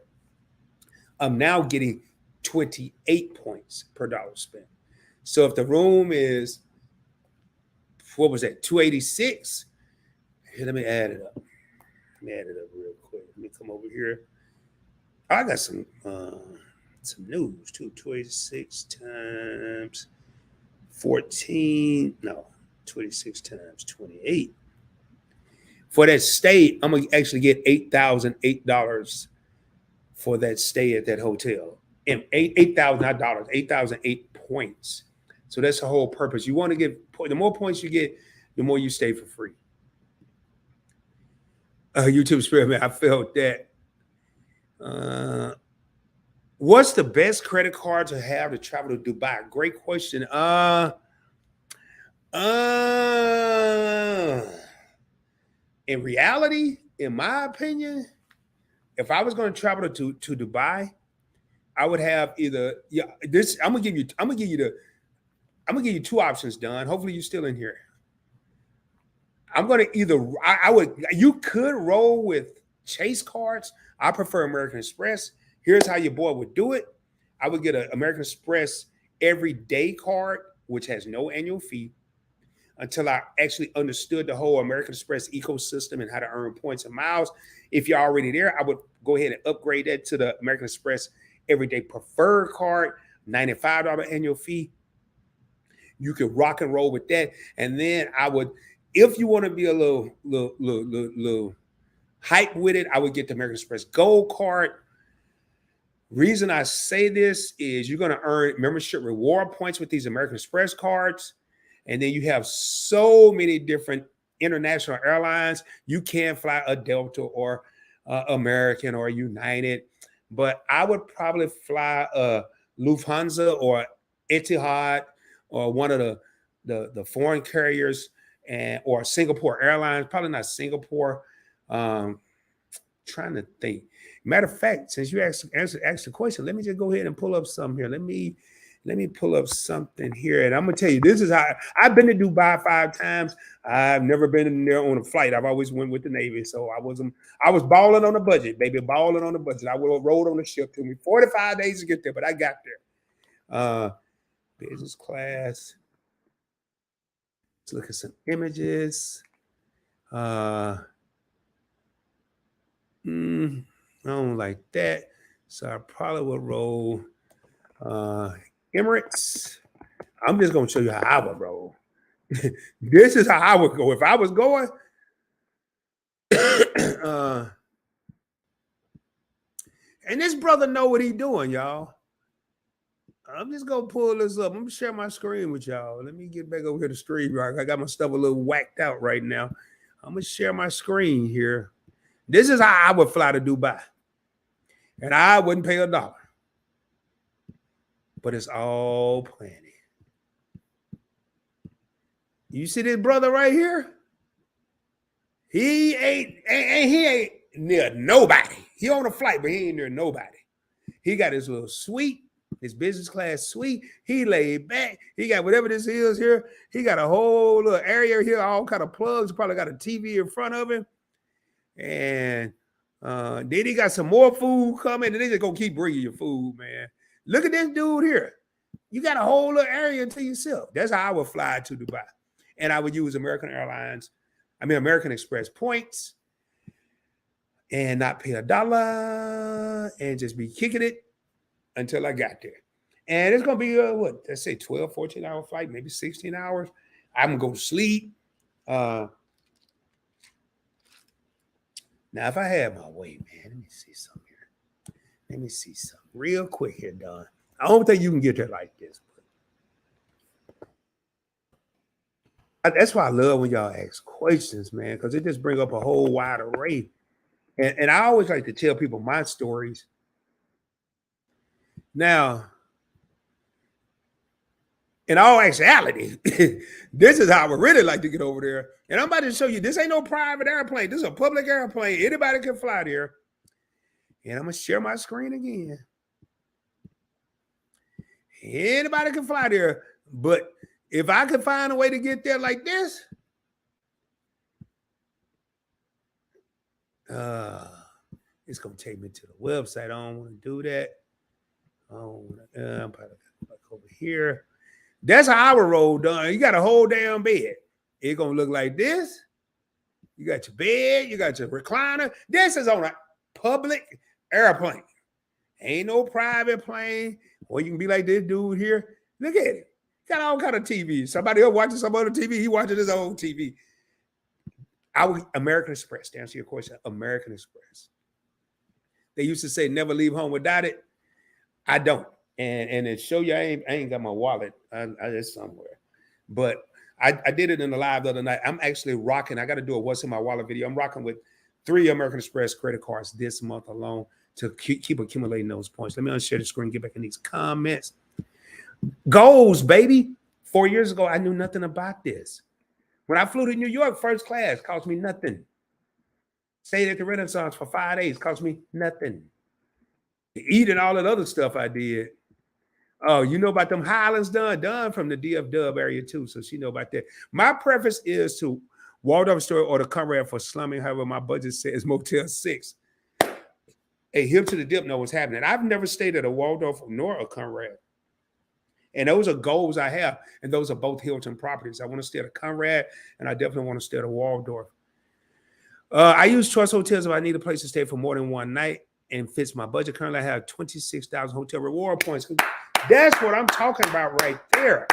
I'm now getting 28 points per dollar spent. So if the room is, what was that, 286? Here, let me add it up. Let me add it up real quick. Let me come over here. I got some news too. 286 times 14. No, 26 times 28. For that stay, I'm gonna actually get $8,008 for that stay at that hotel. And $8,000 not dollars, 8,008 points. So that's the whole purpose. You want to get, the more points you get, the more you stay for free. YouTube Spirit, man, I felt that. What's the best credit card to have to travel to Dubai? Great question. In reality, in my opinion, if I was going to travel to Dubai, I would have either this. I'm gonna give you 2 options, Don. Hopefully you're still in here. I'm gonna you could roll with Chase cards. I prefer American Express. Here's how your boy would do it. I would get an American Express everyday card, which has no annual fee, until I actually understood the whole American Express ecosystem and how to earn points and miles. If you're already there, I would go ahead and upgrade that to the American Express everyday preferred card, $95 annual fee. You could rock and roll with that. And then I would, if you want to be a little hype with it, I would get the American Express Gold card. Reason I say this is you're going to earn membership reward points with these American Express cards. And then you have so many different international airlines. You can fly a Delta or American or United, but I would probably fly a Lufthansa or Etihad or one of the foreign carriers, or Singapore Airlines. Probably not Singapore. Trying to think. Matter of fact, since you asked the question, let me just go ahead and pull up something here. Let me pull up something here, and I'm gonna tell you, this is how I've been to Dubai 5 times. I've never been in there on a flight. I've always went with the Navy, so I was balling on a budget, baby, balling on a budget. I would have rolled on the ship. Took me 45 days to get there, but I got there. Business class. Let's look at some images. I don't like that, so I probably would roll Emirates. I'm just gonna show you how I would roll. This is how I would go if I was going. And this brother know what he doing, y'all. I'm just gonna pull this up. I'm gonna share my screen with y'all. Let me get back over here to stream. I got my stuff a little whacked out right now. I'm gonna share my screen here. This is how I would fly to Dubai. And I wouldn't pay $1. But it's all planning. You see this brother right here? He ain't near nobody. He on a flight, but he ain't near nobody. He got his little suite, his business class suite. He laid back. He got whatever this is here. He got a whole little area here, all kind of plugs. Probably got a TV in front of him. And then he got some more food coming, and they just gonna keep bringing you food, man. Look at this dude here. You got a whole little area to yourself. That's how I would fly to Dubai. And I would use American Express points and not pay $1 and just be kicking it until I got there. And it's gonna be let's say 12, 14-hour flight, maybe 16 hours. I'm gonna go to sleep. Now, if I had my way, man, let me see something here. Let me see something real quick here, Don. I don't think you can get there like this. But that's why I love when y'all ask questions, man, because it just brings up a whole wide array. And I always like to tell people my stories. Now, In all actuality, this is how I would really like to get over there. And I'm about to show you, this ain't no private airplane. This is a public airplane. Anybody can fly there. And I'm going to share my screen again. Anybody can fly there. But if I could find a way to get there like this, it's going to take me to the website. I don't want to do that. I'm probably like over here. That's how I would roll done. You got a whole damn bed. It's going to look like this. You got your bed. You got your recliner. This is on a public airplane. Ain't no private plane. Or you can be like this dude here. Look at it. Got all kind of TV. Somebody else watching some other TV. He watching his own TV. American Express. To answer your question, American Express. They used to say never leave home without it. I don't. And it show you I ain't got my wallet. It's somewhere. But I did it in the live the other night. I'm actually rocking. I got to do a what's in my wallet video. I'm rocking with 3 American Express credit cards this month alone to keep accumulating those points. Let me unshare the screen, get back in these comments. Goals, baby. 4 years ago, I knew nothing about this. When I flew to New York, first class, cost me nothing. Stayed at the Renaissance for 5 days, cost me nothing. Eating all that other stuff I did. Oh, you know about them Highlands done from the DF Dub area too. So she know about that. My preference is to Waldorf Astoria or the Conrad for slumming. However, my budget says Motel 6. Hey, hip to the dip know what's happening. I've never stayed at a Waldorf nor a Conrad. And those are goals I have. And those are both Hilton properties. I want to stay at a Conrad and I definitely want to stay at a Waldorf. I use Choice Hotels if I need a place to stay for more than one night and fits my budget. Currently, I have 26,000 hotel reward points. That's what I'm talking about right there.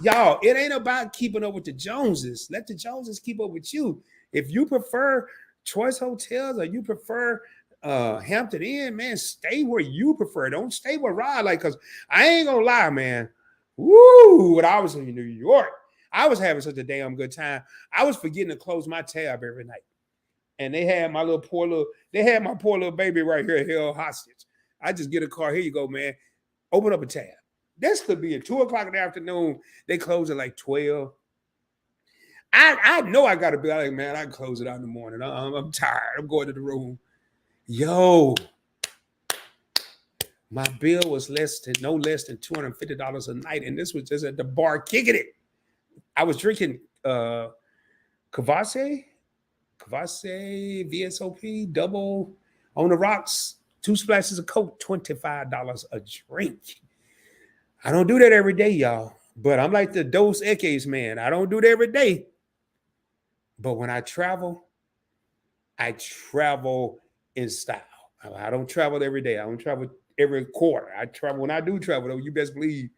Y'all, it ain't about keeping up with the Joneses. Let the Joneses keep up with you. If you prefer Choice Hotels or you prefer Hampton Inn, man, stay where you prefer. Don't stay where Rod like, because I ain't going to lie, man. Woo, when I was in New York, I was having such a damn good time. I was forgetting to close my tab every night. And they had my poor little baby right here held hostage. I just get a car. Here you go, man. Open up a tab. This could be at 2 o'clock in the afternoon. They close at like 12. I know I got to be like, man, I can close it out in the morning. I'm tired. I'm going to the room. Yo, my bill was no less than $250 a night. And this was just at the bar kicking it. I was drinking 𝗖𝗓𝗡𝗘𝗖𝗧, VSOP, double on the rocks. 2 splashes of Coke, $25 a drink. I don't do that every day, y'all. But I'm like the Dos Equis man. I don't do it every day. But when I travel in style. I don't travel every day. I don't travel every quarter. I travel when I do travel, though, you best believe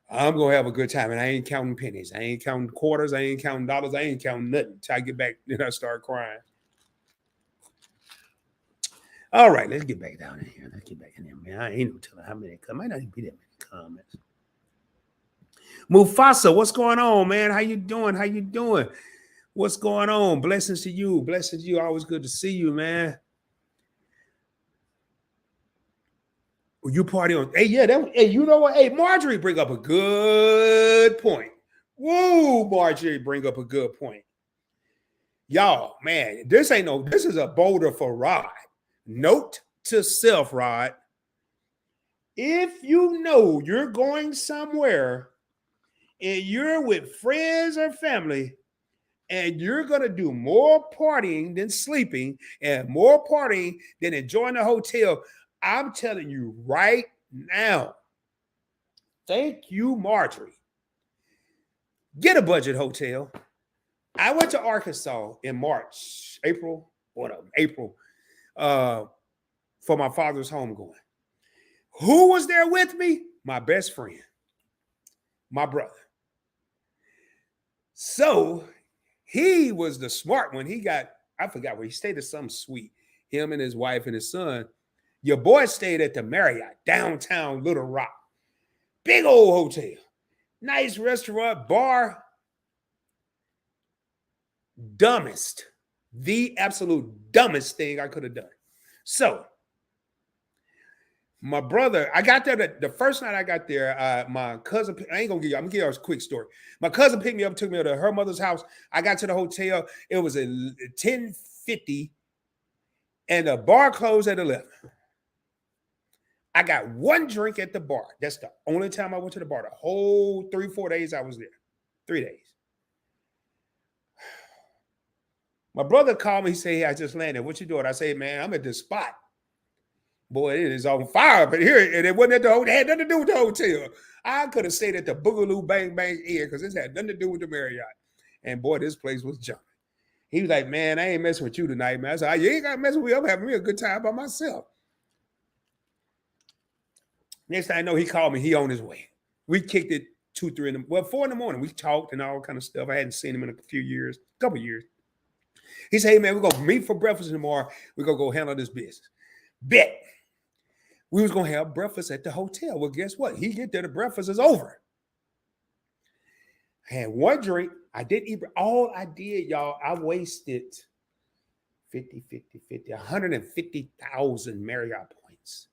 I'm going to have a good time. And I ain't counting pennies. I ain't counting quarters. I ain't counting dollars. I ain't counting nothing until I get back. Then I start crying. All right, let's get back down in here. Let's get back in here, man. I ain't no telling how many. Might not even be that many comments. Mufasa, what's going on, man? How you doing? How you doing? What's going on? Blessings to you. Blessings to you. Always good to see you, man. You party on. Hey, yeah. Hey, you know what? Hey, Marjorie bring up a good point. Woo, Marjorie bring up a good point. Y'all, man, this is a boulder for Rod. Note to self, Rod. If you know you're going somewhere and you're with friends or family and you're going to do more partying than sleeping and more partying than enjoying the hotel, I'm telling you right now, thank you, Marjorie. Get a budget hotel. I went to Arkansas in April, for my father's homegoing. Who was there with me? My best friend, my brother. So he was the smart one. I forgot where he stayed at some suite. Him and his wife and his son. Your boy stayed at the Marriott, downtown Little Rock. Big old hotel. Nice restaurant, bar. The absolute dumbest thing I could have done. So My brother, I got there the first night I got there. My cousin, I ain't gonna give you, I'm gonna give you a quick story. My cousin picked me up, took me to her mother's house. I got to the hotel. It was at 10:50, and the bar closed at 11. I got one drink at the bar. That's the only time I went to the bar. The whole 3-4 days I was there. 3 days. My brother called me. He said, "Hey, I just landed. What you doing?" I said, "Man, I'm at this spot. Boy, it is on fire." But here, and it wasn't at the hotel. It had nothing to do with the hotel. I could have stayed at the Boogaloo Bang Bang Inn because this had nothing to do with the Marriott. And boy, this place was jumping. He was like, "Man, I ain't messing with you tonight, man." I said, "You ain't got to mess with me. I'm having me a good time by myself." Next thing I know, he called me. He on his way. We kicked it 2, 3 4 in the morning. We talked and all kind of stuff. I hadn't seen him in a few years, couple years. He said, "Hey, man, we're going to meet for breakfast tomorrow. We're going to go handle this business." Bet. We was going to have breakfast at the hotel. Well, guess what? He get there, the breakfast is over. I had one drink. I didn't eat. All I did, y'all, I wasted 150,000 Marriott points.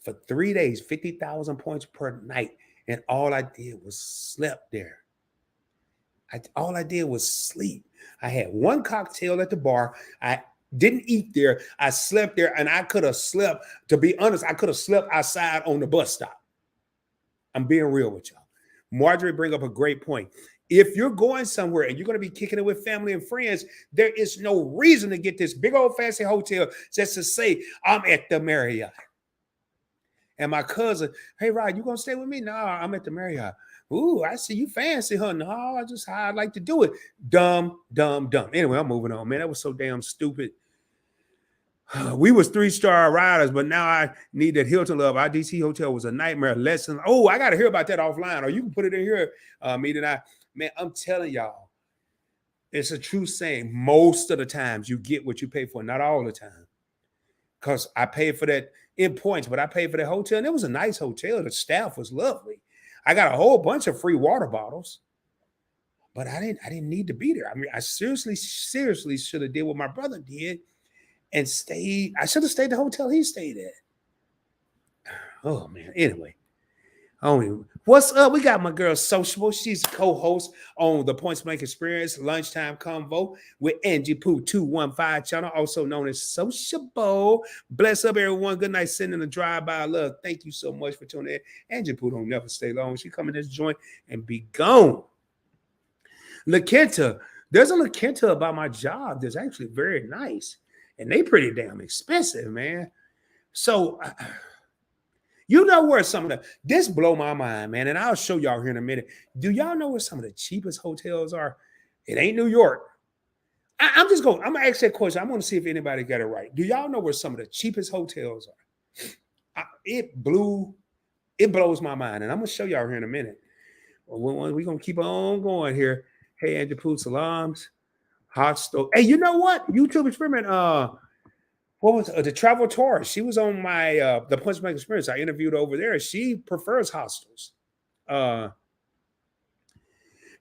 For 3 days, 50,000 points per night. And all I did was slept there. All I did was sleep. I had one cocktail at the bar. I didn't eat there. I slept there, and I could have slept, to be honest, I could have slept outside on the bus stop. I'm being real with y'all. Marjorie bring up a great point. If you're going somewhere and you're going to be kicking it with family and friends, there is no reason to get this big old fancy hotel just to say, "I'm at the Marriott." And my cousin, "Hey, Rod, you gonna stay with me?" "No, I'm at the Marriott." "Ooh, I see you fancy, huh?" "No, I just how I like to do it." Dumb. Anyway, I'm moving on, man. That was so damn stupid. We was 3-star riders, but now I need that Hilton love. Our DC hotel was a nightmare. Lesson. Oh, I got to hear about that offline, or you can put it in here. Me and I, man, I'm telling y'all, it's a true saying. Most of the times you get what you pay for, not all the time. Because I paid for that in points, but I paid for the hotel, and it was a nice hotel. The staff was lovely. I got a whole bunch of free water bottles, but I didn't need to be there. I mean, I seriously should have did what my brother did and stayed. I should have stayed at the hotel he stayed at. Oh man. Anyway. What's up? We got my girl Sociable. She's a co-host on the Points Blank Experience Lunchtime Convo with Angie Pooh 215 channel, also known as Sociable. Bless up, everyone. Good night. Sending a drive-by love. Thank you so much for tuning in. Angie Pooh don't never stay long. She come in this joint and be gone. La Quinta. There's a La Quinta about my job that's actually very nice, and they pretty damn expensive, man. So. You know where some of this blow my mind, man, and I'll show y'all here in a minute. Do y'all know where some of the cheapest hotels are? It ain't New York. I'm gonna ask that question. I'm gonna see if anybody got it right. Do y'all know where some of the cheapest hotels are? It blows my mind, and I'm gonna show y'all here in a minute. We're gonna keep on going here. Hey, Angie Pooh, salams, hot stove. Hey, you know what? YouTube experiment. What was the travel tour? She was on my the Points Blank Experience. I interviewed over there. She prefers hostels, and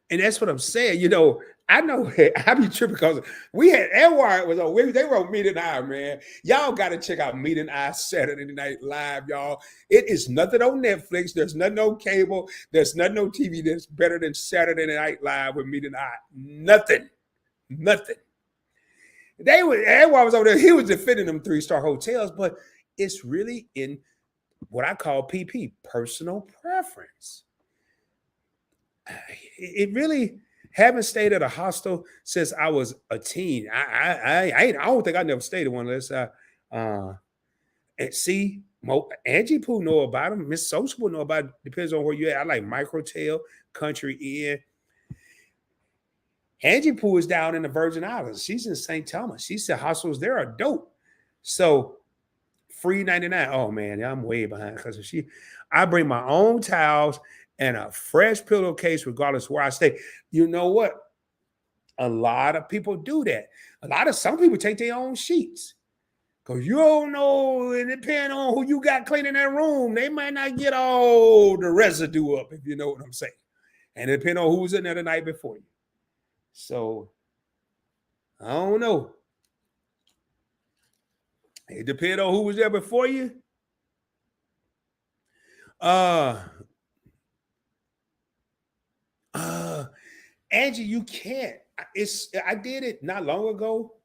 that's what I'm saying. You know, I know I be tripping because we had Edward was on. They were on Meet and I, man. Y'all got to check out Meet and I Saturday Night Live, y'all. It is nothing on Netflix. There's nothing on cable. There's nothing on TV that's better than Saturday Night Live with Meet and I. Nothing. Everyone was over there. He was defending them 3-star hotels, but it's really in what I call PP, personal preference. It really haven't stayed at a hostel since I was a teen. I don't think I never stayed at one unless and see Angie Pooh know about them. Miss Sociable know about it. Depends on where you at. I like Microtel, Country Inn. Angie Pooh is down in the Virgin Islands. She's in St. Thomas. She said hostels there are dope. So free 99. Oh man, I'm way behind because I bring my own towels and a fresh pillowcase regardless where I stay. You know what? A lot of people do that. Some people take their own sheets. Because you don't know, and depending on who you got cleaning that room, they might not get all the residue up, if you know what I'm saying. And depending on who's in there the night before you. So, I don't know. It depends on who was there before you. Uh, Angie, you can't. I did it not long ago,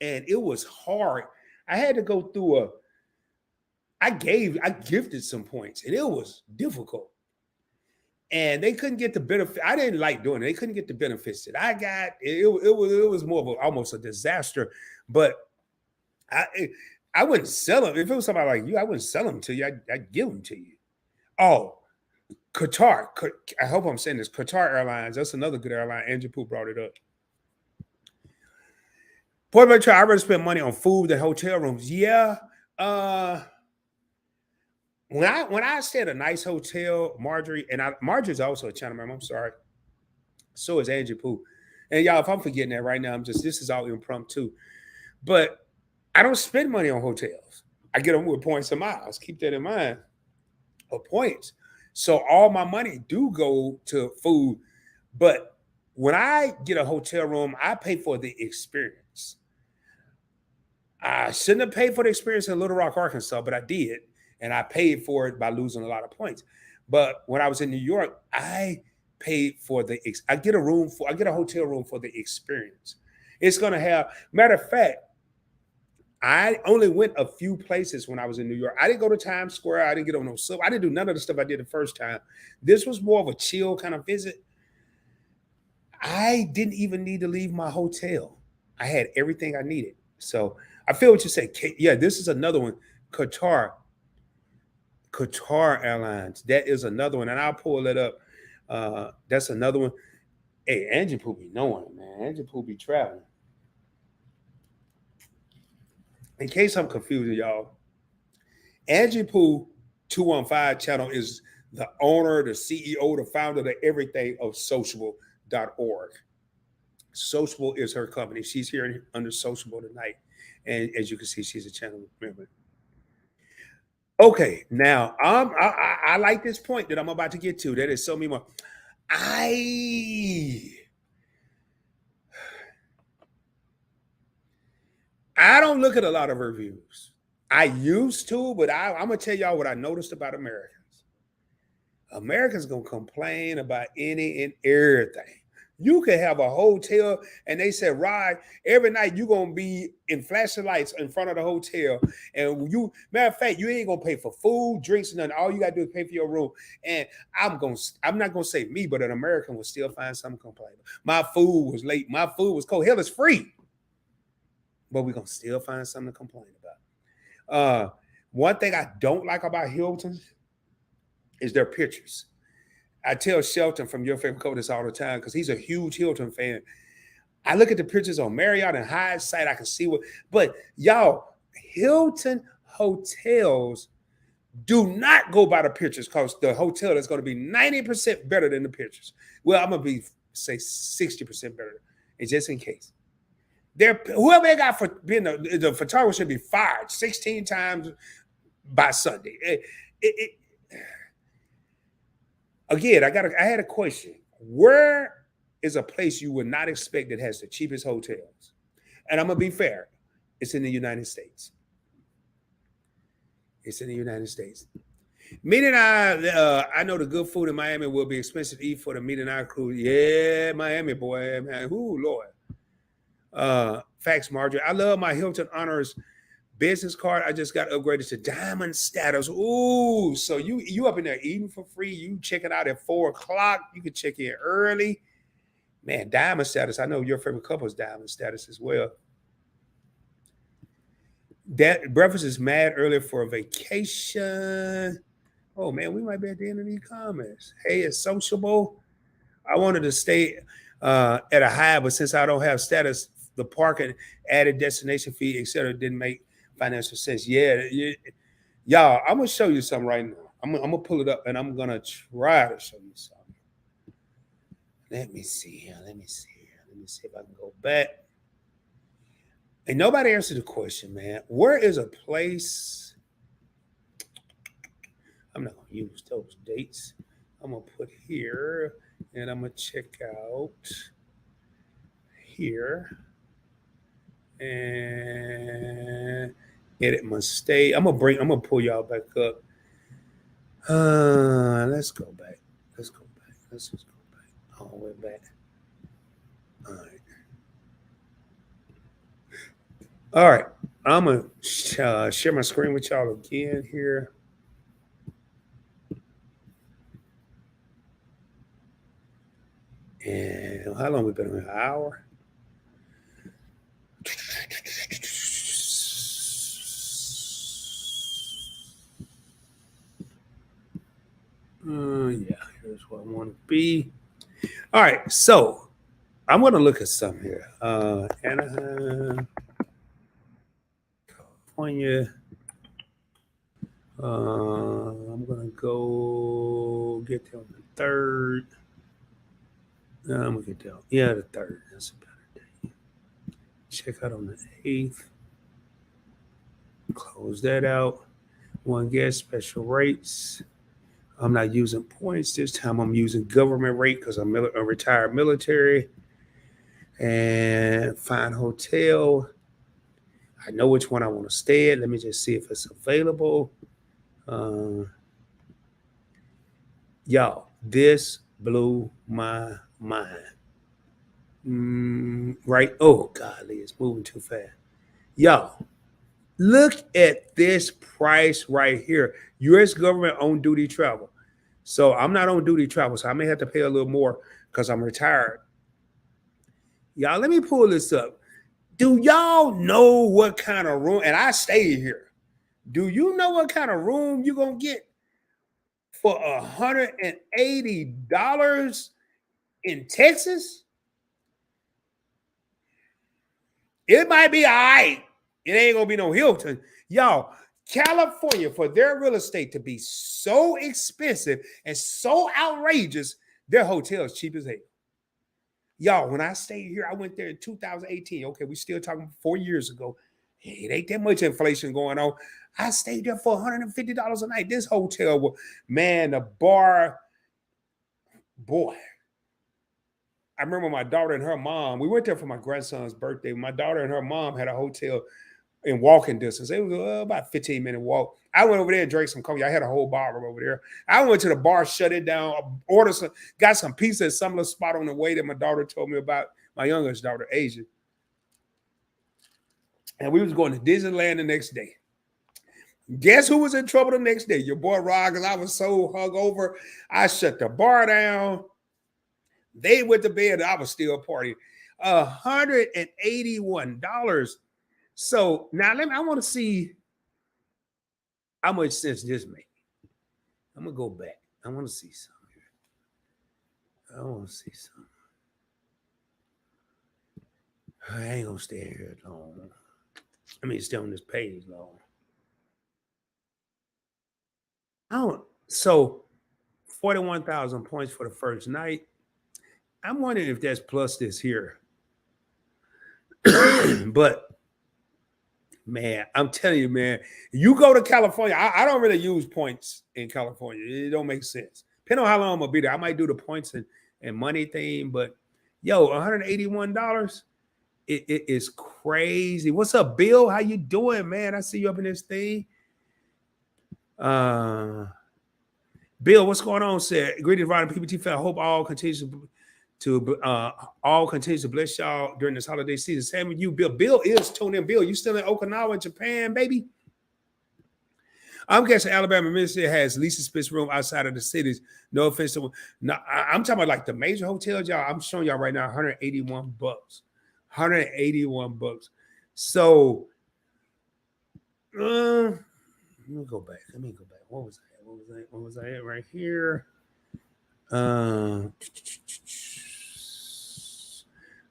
and it was hard. I had to go through I gifted some points, and it was difficult. And they couldn't get the benefit. I didn't like doing it. They couldn't get the benefits that I got. It was more of almost a disaster. But I wouldn't sell them if it was somebody like you. I wouldn't sell them to you. I'd give them to you. Oh, Qatar. I hope I'm saying this. Qatar Airlines. That's another good airline. Andrew Pooh brought it up. Point blank, I rather spend money on food than hotel rooms. Yeah. When I stay at a nice hotel, Marjorie, and Marjorie's also a channel member. I'm sorry. So is Andrew Pooh. And y'all, if I'm forgetting that right now, this is all impromptu. But I don't spend money on hotels. I get them with points and miles. Keep that in mind. Or points. So all my money do go to food. But when I get a hotel room, I pay for the experience. I shouldn't have paid for the experience in Little Rock, Arkansas, but I did. And I paid for it by losing a lot of points. But when I was in New York, I paid for I get a hotel room for the experience. It's going to have, matter of fact, I only went a few places when I was in New York. I didn't go to Times Square. I didn't get on no sub. I didn't do none of the stuff I did the first time. This was more of a chill kind of visit. I didn't even need to leave my hotel. I had everything I needed. So I feel what you say. Yeah, this is another one. Qatar Airlines. That is another one. And I'll pull it up. That's another one. Hey, Angie Pooh be knowing, man. Angie Pooh be traveling. In case I'm confusing y'all, Angie Pooh 215 channel is the owner, the CEO, the founder, the everything of Sociable.org. Sociable is her company. She's here under Sociable tonight. And as you can see, she's a channel member. Okay, now I like this point that I'm about to get to. That is so many more. I don't look at a lot of reviews. I used to, but I'm gonna tell y'all what I noticed about Americans. Americans gonna complain about any and everything. You can have a hotel, and they said, Rod, every night you're gonna be in flashing lights in front of the hotel. And matter of fact, you ain't gonna pay for food, drinks, and nothing. All you gotta do is pay for your room. And I'm not gonna say me, but an American will still find something complaining. My food was late, my food was cold. Hell, it's free. But we're gonna still find something to complain about. One thing I don't like about Hilton is their pictures. I tell Shelton from Your Favorite Coach this all the time because he's a huge Hilton fan. I look at the pictures on Marriott and hindsight, I can see but y'all, Hilton hotels do not go by the pictures because the hotel is going to be 90% better than the pictures. Well, I'm going to say 60% better, and just in case. Whoever they got for being the photographer should be fired 16 times by Sunday. Again, I had a question. Where is a place you would not expect that has the cheapest hotels? And I'm gonna be fair. It's in the United States. It's in the United States. Meet and I know the good food in Miami will be expensive to eat for the Meet and I crew. Yeah, Miami boy, man. Ooh, Lord. Facts, Marjorie. I love my Hilton Honors business card. I just got upgraded to diamond status. Ooh, so you up in there eating for free. You check it out at 4:00. You can check in early. Man, diamond status. I know your favorite couple is diamond status as well. That breakfast is mad early for a vacation. Oh man, we might be at the end of these comments. Hey, it's sociable. I wanted to stay at a high, but since I don't have status, the parking added destination fee, etc., didn't make financial sense. Yeah, y'all, I'm gonna show you something right now. I'm gonna pull it up and I'm gonna try to show you something. Let me see here. Let me see if I can go back. And nobody answered the question, man. Where is a place? I'm not gonna use those dates. I'm gonna put here and I'm gonna check out here and edit my stay. I'm gonna pull y'all back up. Let's go back. Let's go back. Let's just go back. All the way back. All right. All right. I'm going to share my screen with y'all again here. And how long we been on? An hour? Yeah, here's what I want to be. All right, so I'm going to look at some here. Anaheim, California. I'm going to go get there on the 3rd. I'm going to get there. Yeah, the 3rd. That's a better day. Check out on the 8th. Close that out. One guest special rates. I'm not using points this time. I'm using government rate because I'm a retired military. And find hotel. I know which one I want to stay at. Let me just see if it's available. Y'all, this blew my mind. Right? Oh, golly, it's moving too fast. Y'all, look at this price right here. U.S. government on duty travel. So I'm not on duty travel, so I may have to pay a little more because I'm retired. Y'all, let me pull this up. Do y'all know what kind of room? And I stay here. Do you know what kind of room you're going to get for $180 in Texas? It might be all right. It ain't going to be no Hilton. Y'all, California, for their real estate to be so expensive and so outrageous, their hotel is cheap as hell. Y'all, when I stayed here, I went there in 2018. Okay, we still talking 4 years ago. It ain't that much inflation going on. I stayed there for $150 a night. This hotel, man, the bar, boy. I remember my daughter and her mom, we went there for my grandson's birthday. My daughter and her mom had a hotel in walking distance. It was about a 15-minute walk. I went over there and drank some coffee. I had a whole bar room over there. I went to the bar, shut it down, ordered some, got some pizza at some little spot on the way that my daughter told me about, my youngest daughter, Asia. And we was going to Disneyland the next day. Guess who was in trouble the next day? Your boy Rod, because I was so hungover. I shut the bar down. They went to bed. I was still partying. $181. So now I want to see how much sense this makes. I'm gonna go back. I want to see something here. I want to see something. I ain't gonna stay here long. I mean, stay on this page long. So 41,000 points for the first night. I'm wondering if that's plus this here. But man, I'm telling you, man, you go to California. I don't really use points in California. It don't make sense. Depending on how long I'm gonna be there, I might do the points and money thing. But yo, $181. It is crazy. What's up, Bill? How you doing, man? I see you up in this thing. Bill, what's going on? Said greetings, Rod and PBT. I hope all continues to bless y'all during this holiday season. Same with you, Bill. Bill is tuned in. Bill, you still in Okinawa, Japan, baby? I'm guessing Alabama, Mississippi has least expensive room outside of the cities. No offense to I'm talking about like the major hotels, y'all. I'm showing y'all right now $181. $181. So let me go back. What was I at right here? I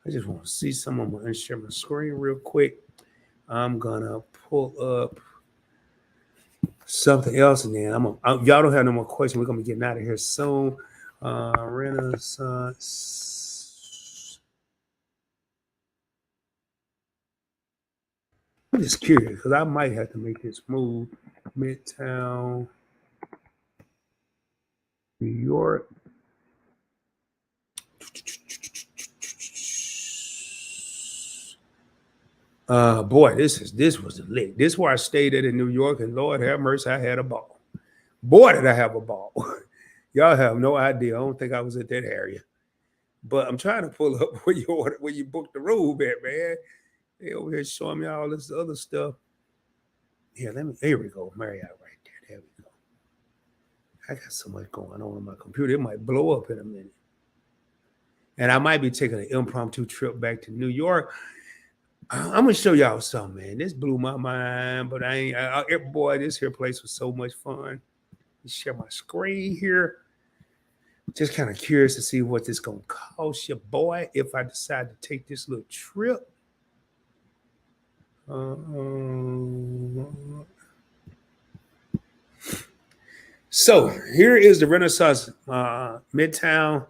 just want to see some. I'm going to share my screen real quick. I'm going to pull up something else, and then y'all don't have no more questions. We're going to be getting out of here soon. Renaissance. I'm just curious because I might have to make this move. Midtown, New York. Boy, this was the lick. This is where I stayed at in New York, and Lord have mercy, I had a ball. Boy, did I have a ball. Y'all have no idea. I don't think I was at that area. But I'm trying to pull up where you booked the room at, man. They over here showing me all this other stuff. Yeah, here we go. Marriott right there. There we go. I got so much going on my computer. It might blow up in a minute. And I might be taking an impromptu trip back to New York. I'm going to show y'all something, man. This blew my mind, but boy, this here place was so much fun. Share my screen here. Just kind of curious to see what this going to cost you, boy, if I decide to take this little trip. So here is the Renaissance Midtown.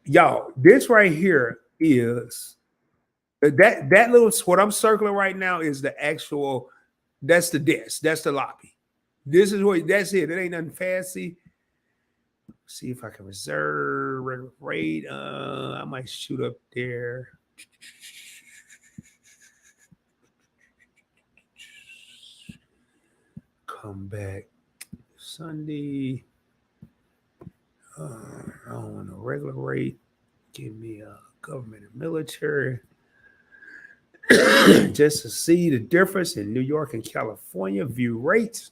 Y'all, this right here is that little, what I'm circling right now is the actual, that's the desk, that's the lobby. This is what, that's it. It ain't nothing fancy. See if I can reserve regular rate. I might shoot up there. Come back Sunday. I don't want a regular rate. Give me a government and military. Just to see the difference in New York and California view rates.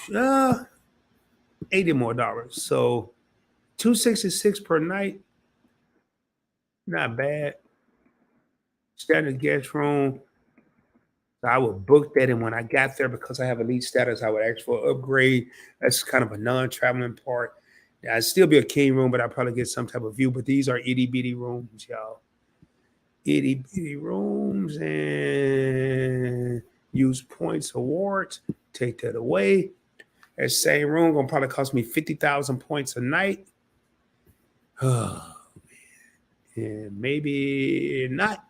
$80 more. So $266 per night. Not bad. Standard guest room. So I would book that, and when I got there, because I have elite status, I would ask for an upgrade. That's kind of a non-traveling part. I'd still be a king room, but I'd probably get some type of view. But these are itty-bitty rooms, y'all. Itty-bitty rooms, and use points awards. Take that away. That same room gonna probably cost me 50,000 points a night. Oh, man. And maybe not.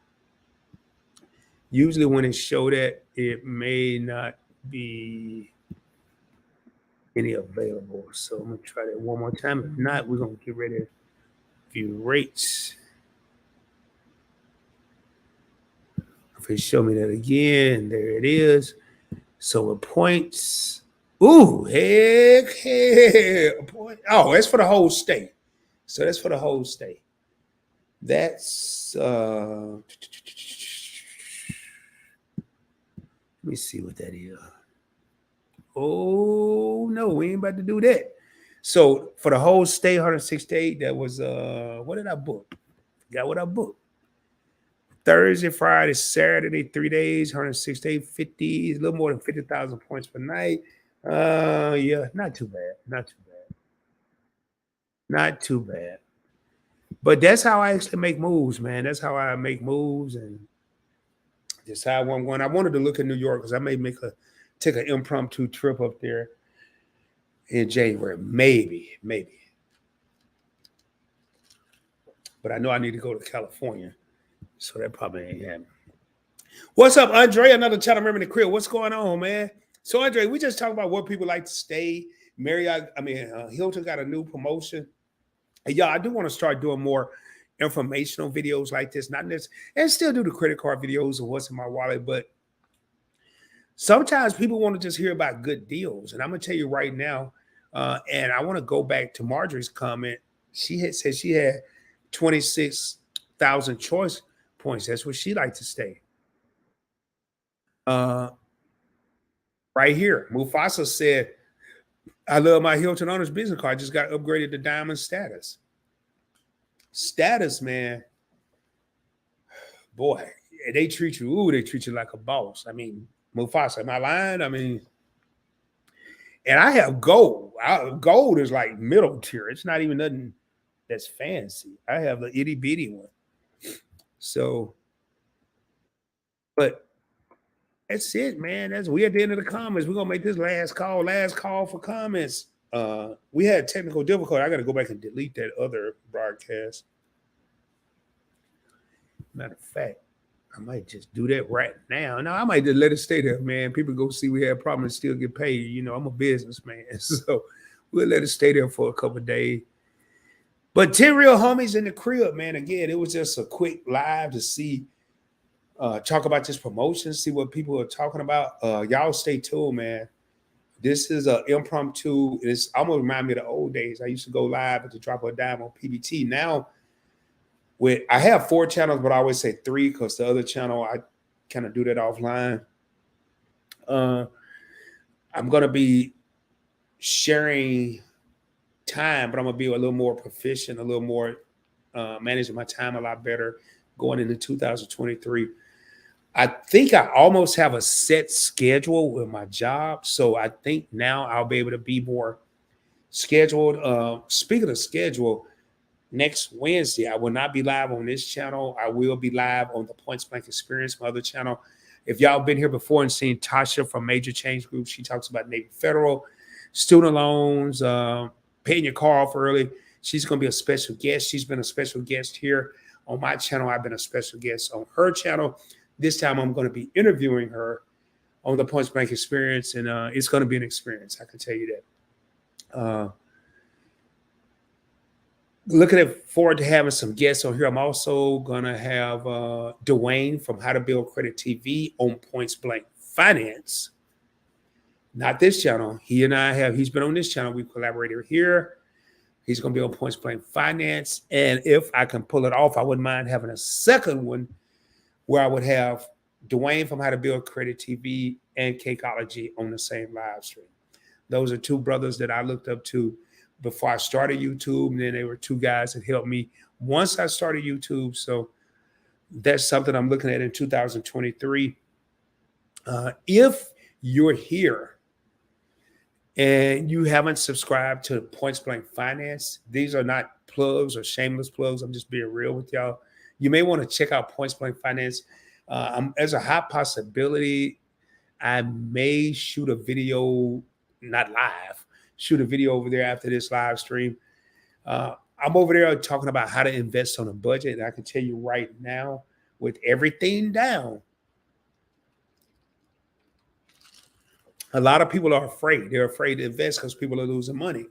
Usually when it show that, it may not be any available. So I'm going to try that one more time. If not, we're going to get ready to view rates. If it show me that again, there it is. So with points, ooh, heck yeah. Oh, that's for the whole state. So that's for the whole state. That's, let me see what that is. Oh, no, we ain't about to do that. So for the whole state, 168, that was, what did I book? Got what I booked. Thursday, Friday, Saturday, 3 days, 168, 50, a little more than 50,000 points per night. Yeah, not too bad. Not too bad. Not too bad. But that's how I actually make moves, man. That's how I make moves and decide where I'm going. I wanted to look at New York because I may take an impromptu trip up there in January. Maybe. But I know I need to go to California. So that probably ain't happening. What's up, Andre? Another channel member in the crib. What's going on, man? So, Andre, we just talked about where people like to stay. Hilton got a new promotion. And y'all, I do want to start doing more informational videos like this, not this, and still do the credit card videos of what's in my wallet. But sometimes people want to just hear about good deals. And I'm going to tell you right now, and I want to go back to Marjorie's comment. She had said she had 26,000 choice points. That's where she liked to stay. Right here, Mufasa said, I love my Hilton Honors business card. I just got upgraded to diamond status. Status, man. Boy, they treat you like a boss. I mean, Mufasa, am I lying? I mean, and I have gold. Gold is like middle tier. It's not even nothing that's fancy. I have the itty bitty one. So, but that's it, man. We at the end of the comments. We're gonna make this last call for comments. We had technical difficulty. I got to go back and delete that other broadcast. Matter of fact, I might just do that right now. No, I might just let it stay there, man. People go see we have problems and still get paid. You know, I'm a businessman, so we'll let it stay there for a couple of days. But 10 real homies in the crib, man. Again, it was just a quick live to see talk about this promotion, see what people are talking about. Y'all stay tuned, man. This is an impromptu. It's almost remind me of the old days. I used to go live at the drop of a dime on PBT. Now, I have 4 channels, but I always say 3 because the other channel, I kind of do that offline. I'm going to be sharing time, but I'm going to be a little more proficient, a little more managing my time a lot better going into 2023. I think I almost have a set schedule with my job. So I think now I'll be able to be more scheduled. Speaking of schedule, next Wednesday, I will not be live on this channel. I will be live on the Points Blank Experience, my other channel. If y'all been here before and seen Tasha from Major Change Group, she talks about Navy Federal, student loans, paying your car off early. She's going to be a special guest. She's been a special guest here on my channel. I've been a special guest on her channel. This time I'm going to be interviewing her on the Points Blank Experience, and it's going to be an experience. I can tell you that. Looking forward to having some guests on here. I'm also going to have Dwayne from How to Build Credit TV on Points Blank Finance. Not this channel. He and I he's been on this channel. We collaborated here. He's going to be on Points Blank Finance. And if I can pull it off, I wouldn't mind having a second one where I would have Dwayne from How to Build Credit TV and Cakeology on the same live stream. Those are 2 brothers that I looked up to before I started YouTube. And then they were 2 guys that helped me once I started YouTube. So that's something I'm looking at in 2023. If you're here and you haven't subscribed to Points Blank Finance, these are not plugs or shameless plugs. I'm just being real with y'all. You may want to check out Points Blank Finance. There's a high possibility I may shoot a video, not live, shoot a video over there after this live stream. I'm over there talking about how to invest on a budget. And I can tell you right now, with everything down, a lot of people are afraid. They're afraid to invest because people are losing money.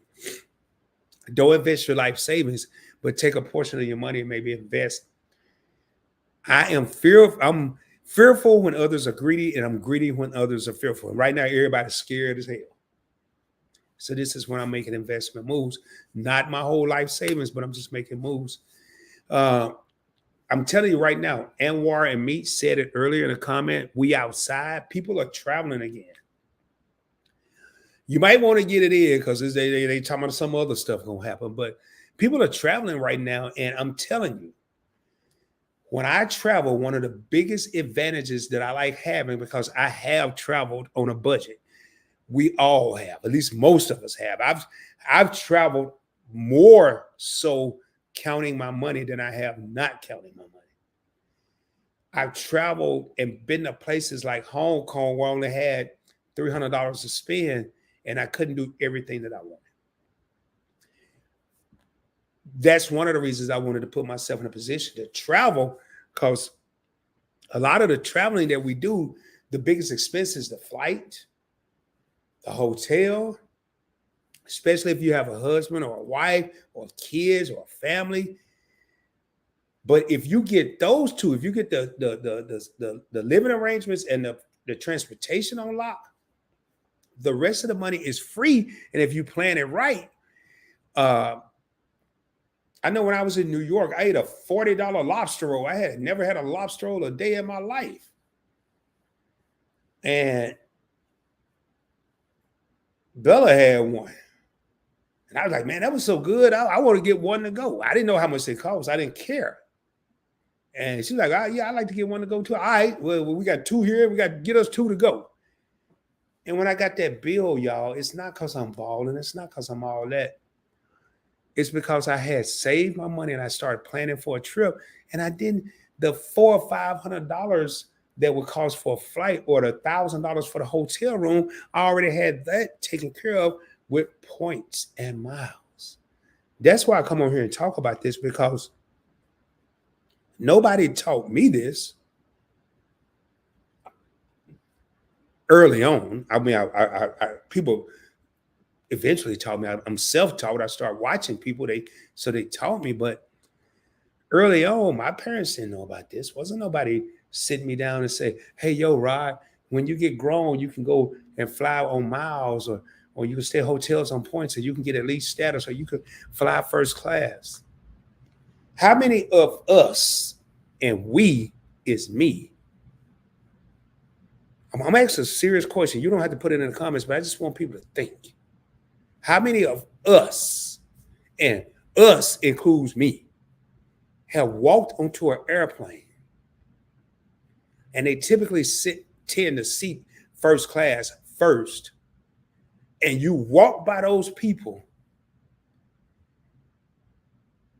Don't invest your life savings, but take a portion of your money and maybe invest. I'm fearful when others are greedy, and I'm greedy when others are fearful. And right now, everybody's scared as hell. So this is when I'm making investment moves. Not my whole life savings, but I'm just making moves. I'm telling you right now, Anwar and Meat said it earlier in a comment, we outside. People are traveling again. You might want to get it in because they talking about some other stuff going to happen. But people are traveling right now, and I'm telling you, when I travel, one of the biggest advantages that I like having, because I have traveled on a budget. We all have, at least most of us have. I've traveled more so counting my money than I have not counting my money. I've traveled and been to places like Hong Kong where I only had $300 to spend, and I couldn't do everything that I wanted. That's one of the reasons I wanted to put myself in a position to travel, because a lot of the traveling that we do, the biggest expense is the flight, the hotel, especially if you have a husband or a wife or kids or a family. But if you get those 2, if you get the living arrangements and the transportation on lock, the rest of the money is free. And if you plan it right, I know when I was in New York, I ate a $40 lobster roll. I had never had a lobster roll a day in my life. And Bella had one. And I was like, man, that was so good. I want to get one to go. I didn't know how much it cost. I didn't care. And she's like, yeah, I'd like to get one to go too. All right, well, we got 2 here. We got to get us 2 to go. And when I got that bill, y'all, it's not because I'm balling. It's not because I'm all that. It's because I had saved my money and I started planning for a trip. And I didn't, the $400 or $500 that would cost for a flight or the $1,000 for the hotel room, I already had that taken care of with points and miles. That's why I come on here and talk about this, because nobody taught me this early on. I mean, people eventually taught me. I'm self-taught. I started watching people. They taught me. But early on, my parents didn't know about this. Wasn't nobody sit me down and say, hey, yo, Rod, when you get grown, you can go and fly on miles, or you can stay at hotels on points, or you can get elite status, or you could fly first class. How many of us, and we is me? I'm asking a serious question. You don't have to put it in the comments, but I just want people to think. How many of us, and us includes me, have walked onto an airplane, and they typically tend to seat first class first, and you walk by those people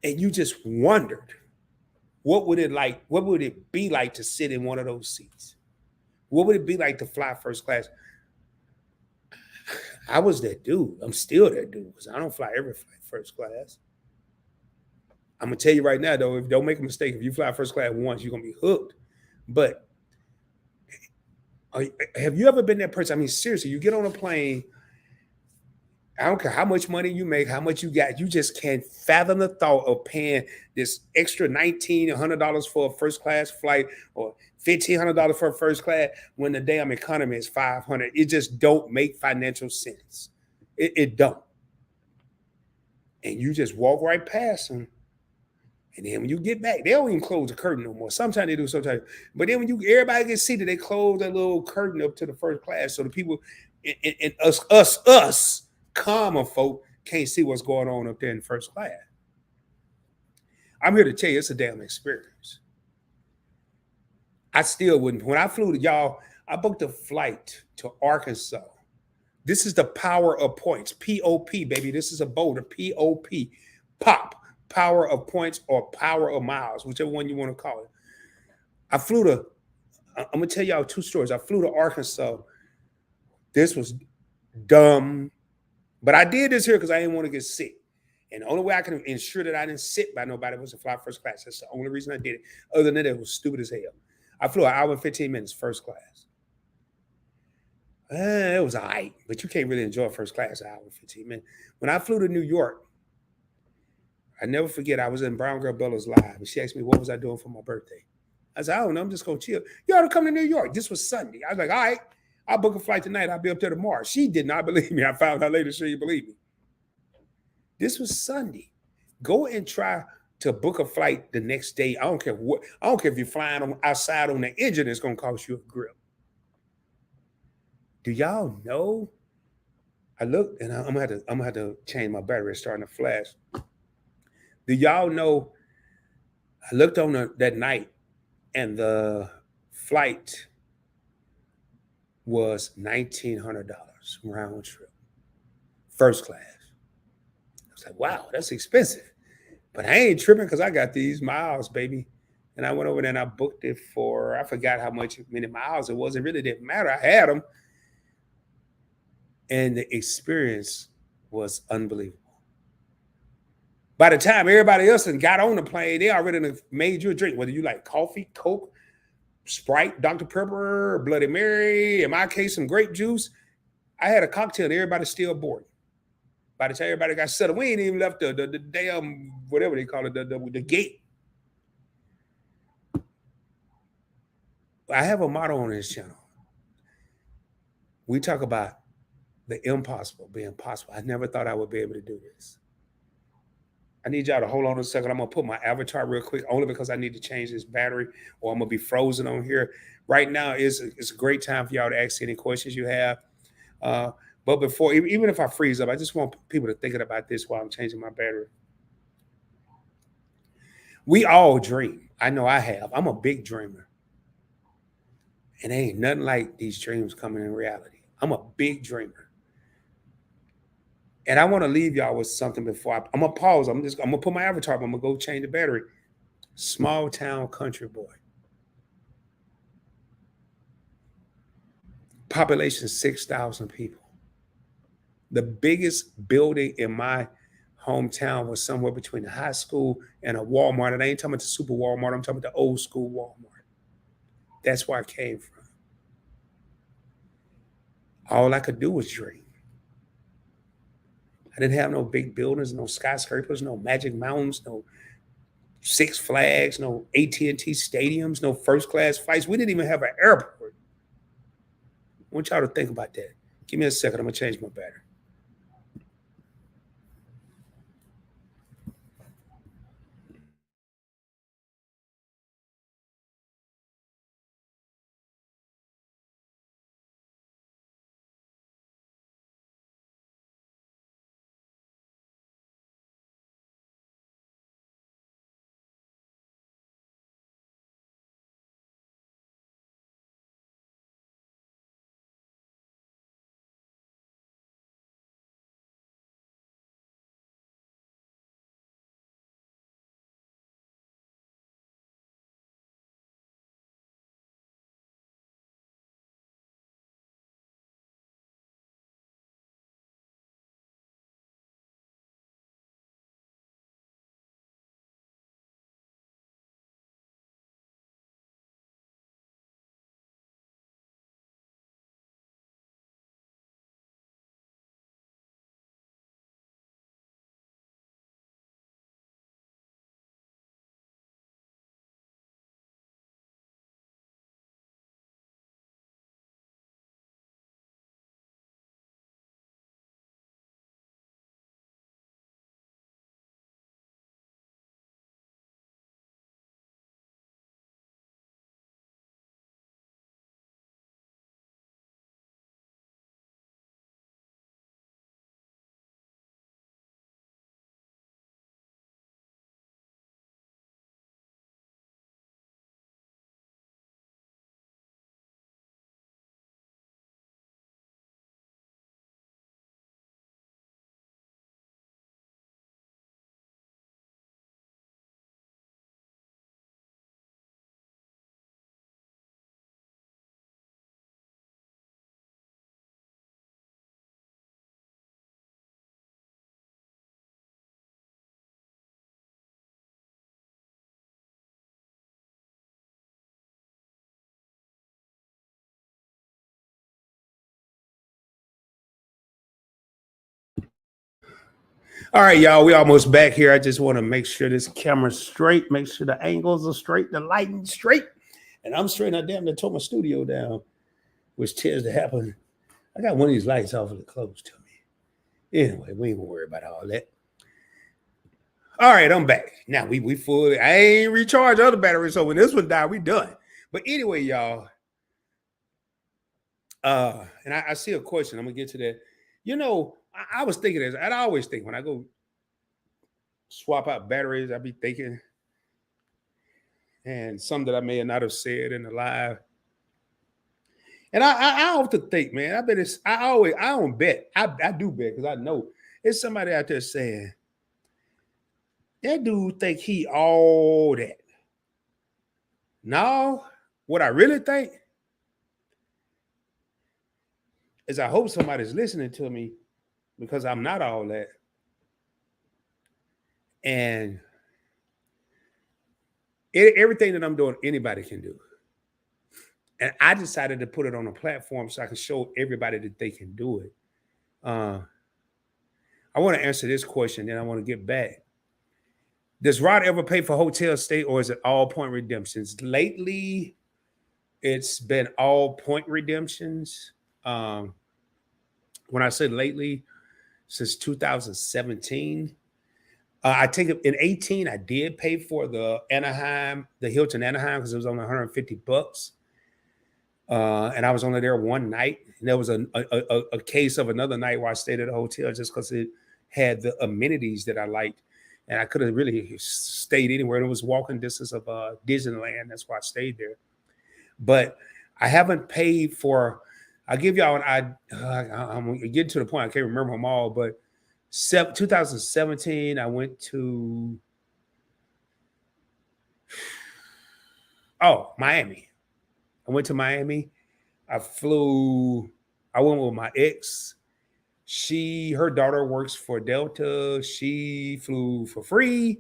and you just wondered, what would it be like to sit in one of those seats? What would it be like to fly first class? I was that dude. I'm still that dude, because I don't fly every flight first class. I'm gonna tell you right now, though, don't make a mistake. If you fly first class once, you're gonna be hooked. But have you ever been that person? I mean, seriously, you get on a plane. I don't care how much money you make, how much you got. You just can't fathom the thought of paying this extra $1,900 for a first class flight, or $1,500 for a first class, when the damn economy is $500. It just don't make financial sense. It don't. And you just walk right past them. And then when you get back, they don't even close the curtain no more. Sometimes they do, sometimes. But then when everybody gets seated, they close that little curtain up to the first class, so the people and us common folk can't see what's going on up there in first class. I'm here to tell you, it's a damn experience. I still wouldn't. When I flew to y'all, I booked a flight to Arkansas. This is the power of points. P-O-P, baby. This is a boulder. P-O-P. Pop. Power of points, or power of miles, whichever one you want to call it. I'm going to tell y'all two stories. I flew to Arkansas. This was dumb. But I did this here because I didn't want to get sick. And the only way I can ensure that I didn't sit by nobody was to fly first class. That's the only reason I did it. Other than that, it was stupid as hell. I flew an hour and 15 minutes first class. It was all right, but you can't really enjoy first class an hour and 15 minutes. When I flew to New York, I never forget, I was in Brown Girl Bella's live, and she asked me, what was I doing for my birthday? I said, I don't know, I'm just going to chill. You ought to come to New York. This was Sunday. I was like, all right, I'll book a flight tonight. I'll be up there tomorrow. She did not believe me. I found out later she didn't believe me. This was Sunday. Go and try to book a flight the next day. I don't care if you're flying outside on the engine, it's going to cost you a grip. Do y'all know? I looked, and I'm gonna have to change my battery. It's starting to flash. Do y'all know? I looked on that night, and the flight was $1,900 round trip, first class. I was like, wow, that's expensive. But I ain't tripping because I got these miles, baby. And I went over there and I booked it for, I forgot how many miles it was. It really didn't matter. I had them. And the experience was unbelievable. By the time everybody else got on the plane, they already made you a drink, whether you like coffee, Coke, Sprite, Dr. Pepper, Bloody Mary, in my case, some grape juice. I had a cocktail and everybody's still bored. By the time everybody got settled, we ain't even left the damn, whatever they call it, the gate. I have a motto on this channel. We talk about the impossible being possible. I never thought I would be able to do this. I need y'all to hold on a second. I'm going to put my avatar real quick, only because I need to change this battery, or I'm going to be frozen on here. Right now, it's a great time for y'all to ask any questions you have. But before, even if I freeze up, I just want people to think about this while I'm changing my battery. We all dream. I know I have. I'm a big dreamer. And ain't nothing like these dreams coming in reality. I'm a big dreamer. And I want to leave y'all with something before I'm going to pause. I'm going to put my avatar up. I'm going to go change the battery. Small town country boy. Population 6,000 people. The biggest building in my hometown was somewhere between a high school and a Walmart. And I ain't talking about the super Walmart. I'm talking about the old school Walmart. That's where I came from. All I could do was dream. I didn't have no big buildings, no skyscrapers, no magic mountains, no Six Flags, no AT&T stadiums, no first class flights. We didn't even have an airport. I want y'all to think about that. Give me a second. I'm going to change my battery. All right, y'all, we almost back here. I just want to make sure this camera's straight, make sure the angles are straight, the lighting's straight, and I'm straight. I damn near tore my studio down, which tends to happen. I got one of these lights off and it closed to me. Anyway, we ain't gonna worry about all that. All right, I'm back. Now we full. I ain't recharged other batteries, so when this one died, we done. But anyway, y'all. And I see a question. I'm gonna get to that. You know, I was thinking this. I always think when I go swap out batteries, I be thinking, and some that I may not have said in the live. And I often think, man, I bet it's I don't bet. I do bet because I know it's somebody out there saying that dude think he all that. No, what I really think is I hope somebody's listening to me because I'm not all that. And everything that I'm doing, anybody can do. And I decided to put it on a platform so I can show everybody that they can do it. I want to answer this question, then I want to get back. Does Rod ever pay for hotel stay, or is it all point redemptions? Lately, it's been all point redemptions. When I say lately, since 2017. I take it in 18. I did pay for the Hilton Anaheim, because it was only $150. And I was only there one night. And there was a case of another night where I stayed at a hotel just because it had the amenities that I liked. And I could have really stayed anywhere. It was walking distance of Disneyland. That's why I stayed there. But I haven't paid for, I'll give y'all I'm getting to the point. I can't remember them all, but 2017, I went to Miami. I went to Miami. I went with my ex. Her daughter works for Delta. She flew for free,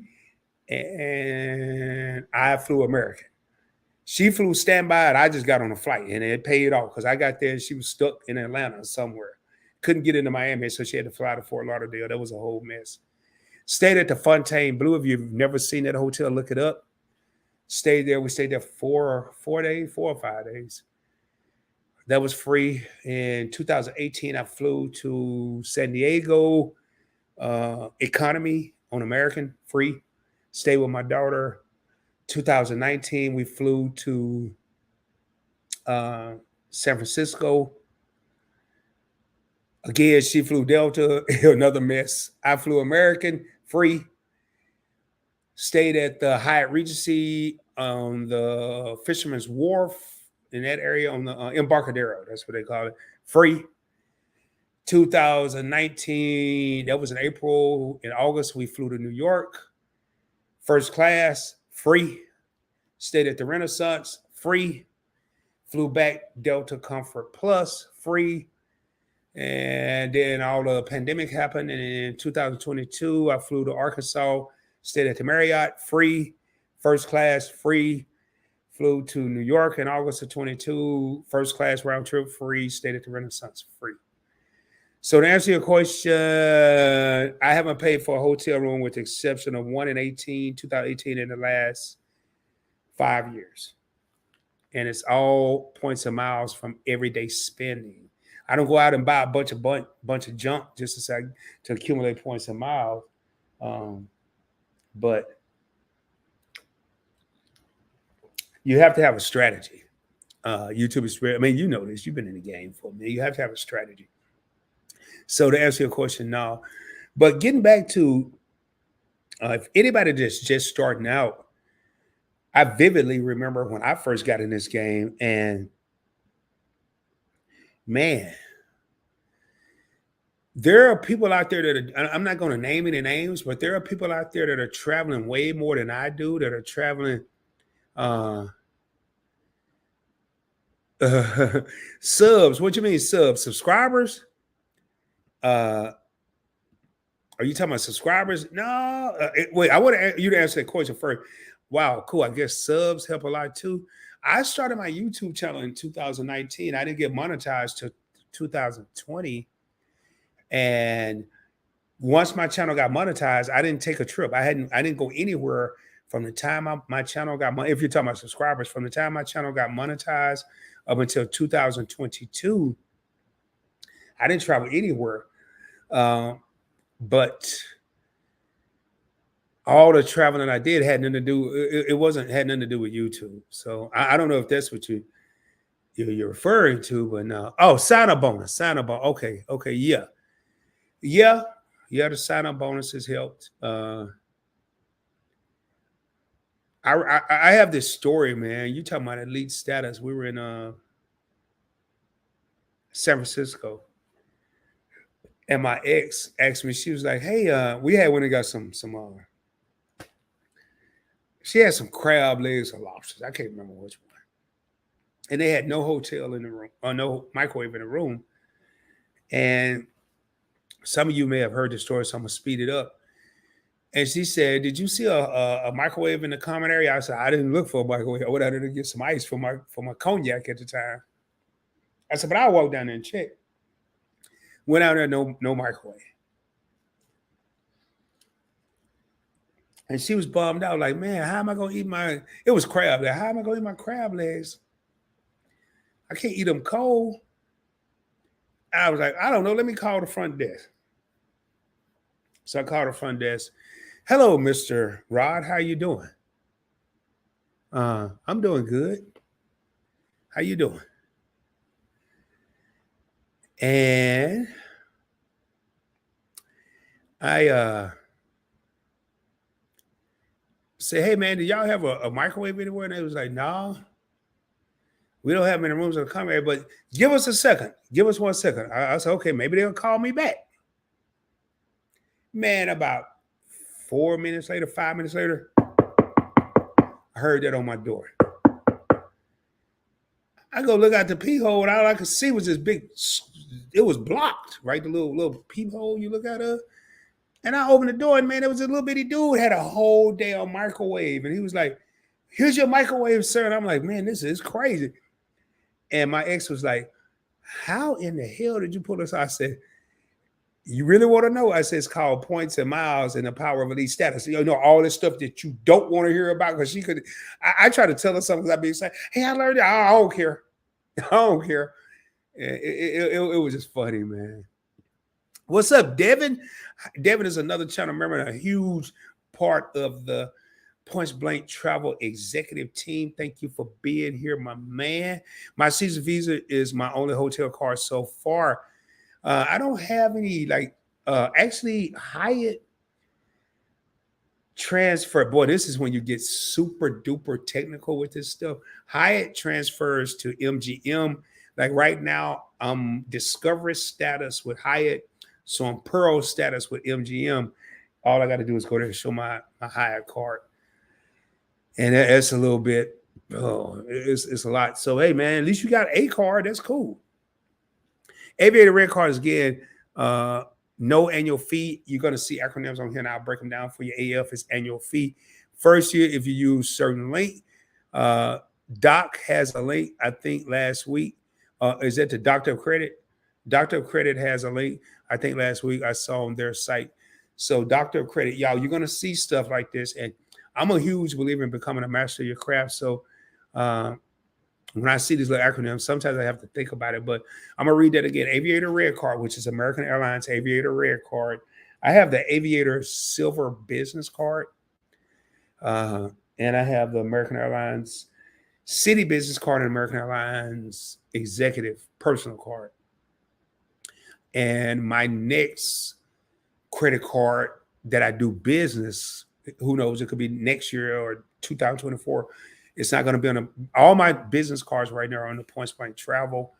and I flew American. She flew standby, and I just got on a flight, and it paid off because I got there and she was stuck in Atlanta somewhere. Couldn't get into Miami, so she had to fly to Fort Lauderdale. That was a whole mess. Stayed at the Fontainebleau. If you've never seen that hotel, look it up. Stayed there. We stayed there 4 or 5 days. That was free. In 2018, I flew to San Diego, economy on American, free. Stayed with my daughter. 2019, we flew to San Francisco. Again, she flew Delta, another mess. I flew American, free. Stayed at the Hyatt Regency on the Fisherman's Wharf in that area on the Embarcadero. That's what they call it. Free. 2019, that was in April. In August, we flew to New York. First class, free. Stayed at the Renaissance, free. Flew back Delta Comfort Plus, free. And then all the pandemic happened. And in 2022, I flew to Arkansas, stayed at the Marriott, free. First class, free. Flew to New York in August of 22, first class round trip, free. Stayed at the Renaissance, free. So to answer your question, I haven't paid for a hotel room with the exception of one in 2018 in the last 5 years. And it's all points and miles from everyday spending. I don't go out and buy a bunch of junk just to accumulate points and miles. But you have to have a strategy. YouTube is, I mean, you know this. You've been in the game for me. You have to have a strategy. So to answer your question, no. But getting back to if anybody that's just starting out, I vividly remember when I first got in this game, and man, there are people out there that are, I'm not going to name any names, but there are people out there that are traveling way more than I do, that are traveling subs. What you mean subs? Subscribers? Are you talking about subscribers? No. Wait, I want you to answer that question first. Wow, cool. I guess subs help a lot too. I started my YouTube channel in 2019. I didn't get monetized till 2020. And once my channel got monetized, I didn't take a trip. I didn't go anywhere from the time my channel got monetized. If you're talking about subscribers, from the time my channel got monetized up until 2022, I didn't travel anywhere. But all the traveling I did had nothing to do. It had nothing to do with YouTube. So I don't know if that's what you're referring to, but no. Oh, sign-up bonus. Okay, yeah. The sign-up bonuses helped. I have this story, man. You talking about elite status? We were in San Francisco, and my ex asked me. She was like, "Hey, we had when we got some she had some crab legs or lobsters. I can't remember which one. And they had no hotel in the room, or no microwave in the room. And some of you may have heard the story, so I'm gonna speed it up. And she said, "Did you see a microwave in the common area?" I said, "I didn't look for a microwave. I went out there to get some ice for my cognac at the time." I said, "But I walked down there and checked." Went out there, no microwave. And she was bummed out, like, "Man, how am I gonna eat it was crab legs. How am I gonna eat my crab legs? I can't eat them cold." I was like, "I don't know. Let me call the front desk." So I called the front desk. "Hello, Mr. Rod. How you doing?" "I'm doing good. How you doing?" And I say, "Hey, man, do y'all have a microwave anywhere?" And they was like, "No, we don't have many rooms in the common area, but give us a second. Give us 1 second." I said, "Okay, maybe they'll call me back." Man, about 4 minutes later, 5 minutes later, I heard that on my door. I go look out the peephole, and all I could see was this big, it was blocked, right? The little peephole you look out of. And I opened the door, and man, there was a little bitty dude, had a whole damn microwave. And he was like, "Here's your microwave, sir." And I'm like, "Man, this is crazy." And my ex was like, "How in the hell did you pull this?" I said, You really want to know? I said it's called Points and Miles and the Power of Elite Status. You know, all this stuff that you don't want to hear about because she could. I try to tell her something because I'd be saying, hey, I learned it. I don't care. I don't care. It was just funny, man. What's up, Devin? Devin is another channel member and a huge part of the Point Blank Travel executive team. Thank you for being here, my man. My season visa is my only hotel card so far. I don't have any actually Hyatt transfer. Boy, this is when you get super duper technical with this stuff. Hyatt transfers to MGM. Like right now, I'm Discovery status with Hyatt. So I'm Pearl status with MGM. All I got to do is go there and show my Hyatt card. And that's a little bit, it's a lot. So, hey, man, at least you got a card. That's cool. Aviator Red Card is, again, no annual fee. You're going to see acronyms on here, and I'll break them down for you. AF is annual fee. First year, if you use certain link. Doc has a link, I think, last week. Is that the Doctor of Credit? Doctor of Credit has a link. I think last week I saw on their site. So Doctor of Credit, y'all, you're going to see stuff like this. And I'm a huge believer in becoming a master of your craft. So when I see these little acronyms, sometimes I have to think about it. But I'm going to read that again. Aviator Red Card, which is American Airlines Aviator Red Card. I have the Aviator Silver Business Card. And I have the American Airlines City Business Card and American Airlines Executive Personal Card. And my next credit card that I do business, who knows, it could be next year or 2024. It's not going to be on all my business cards right now are on the Points Blank Travel.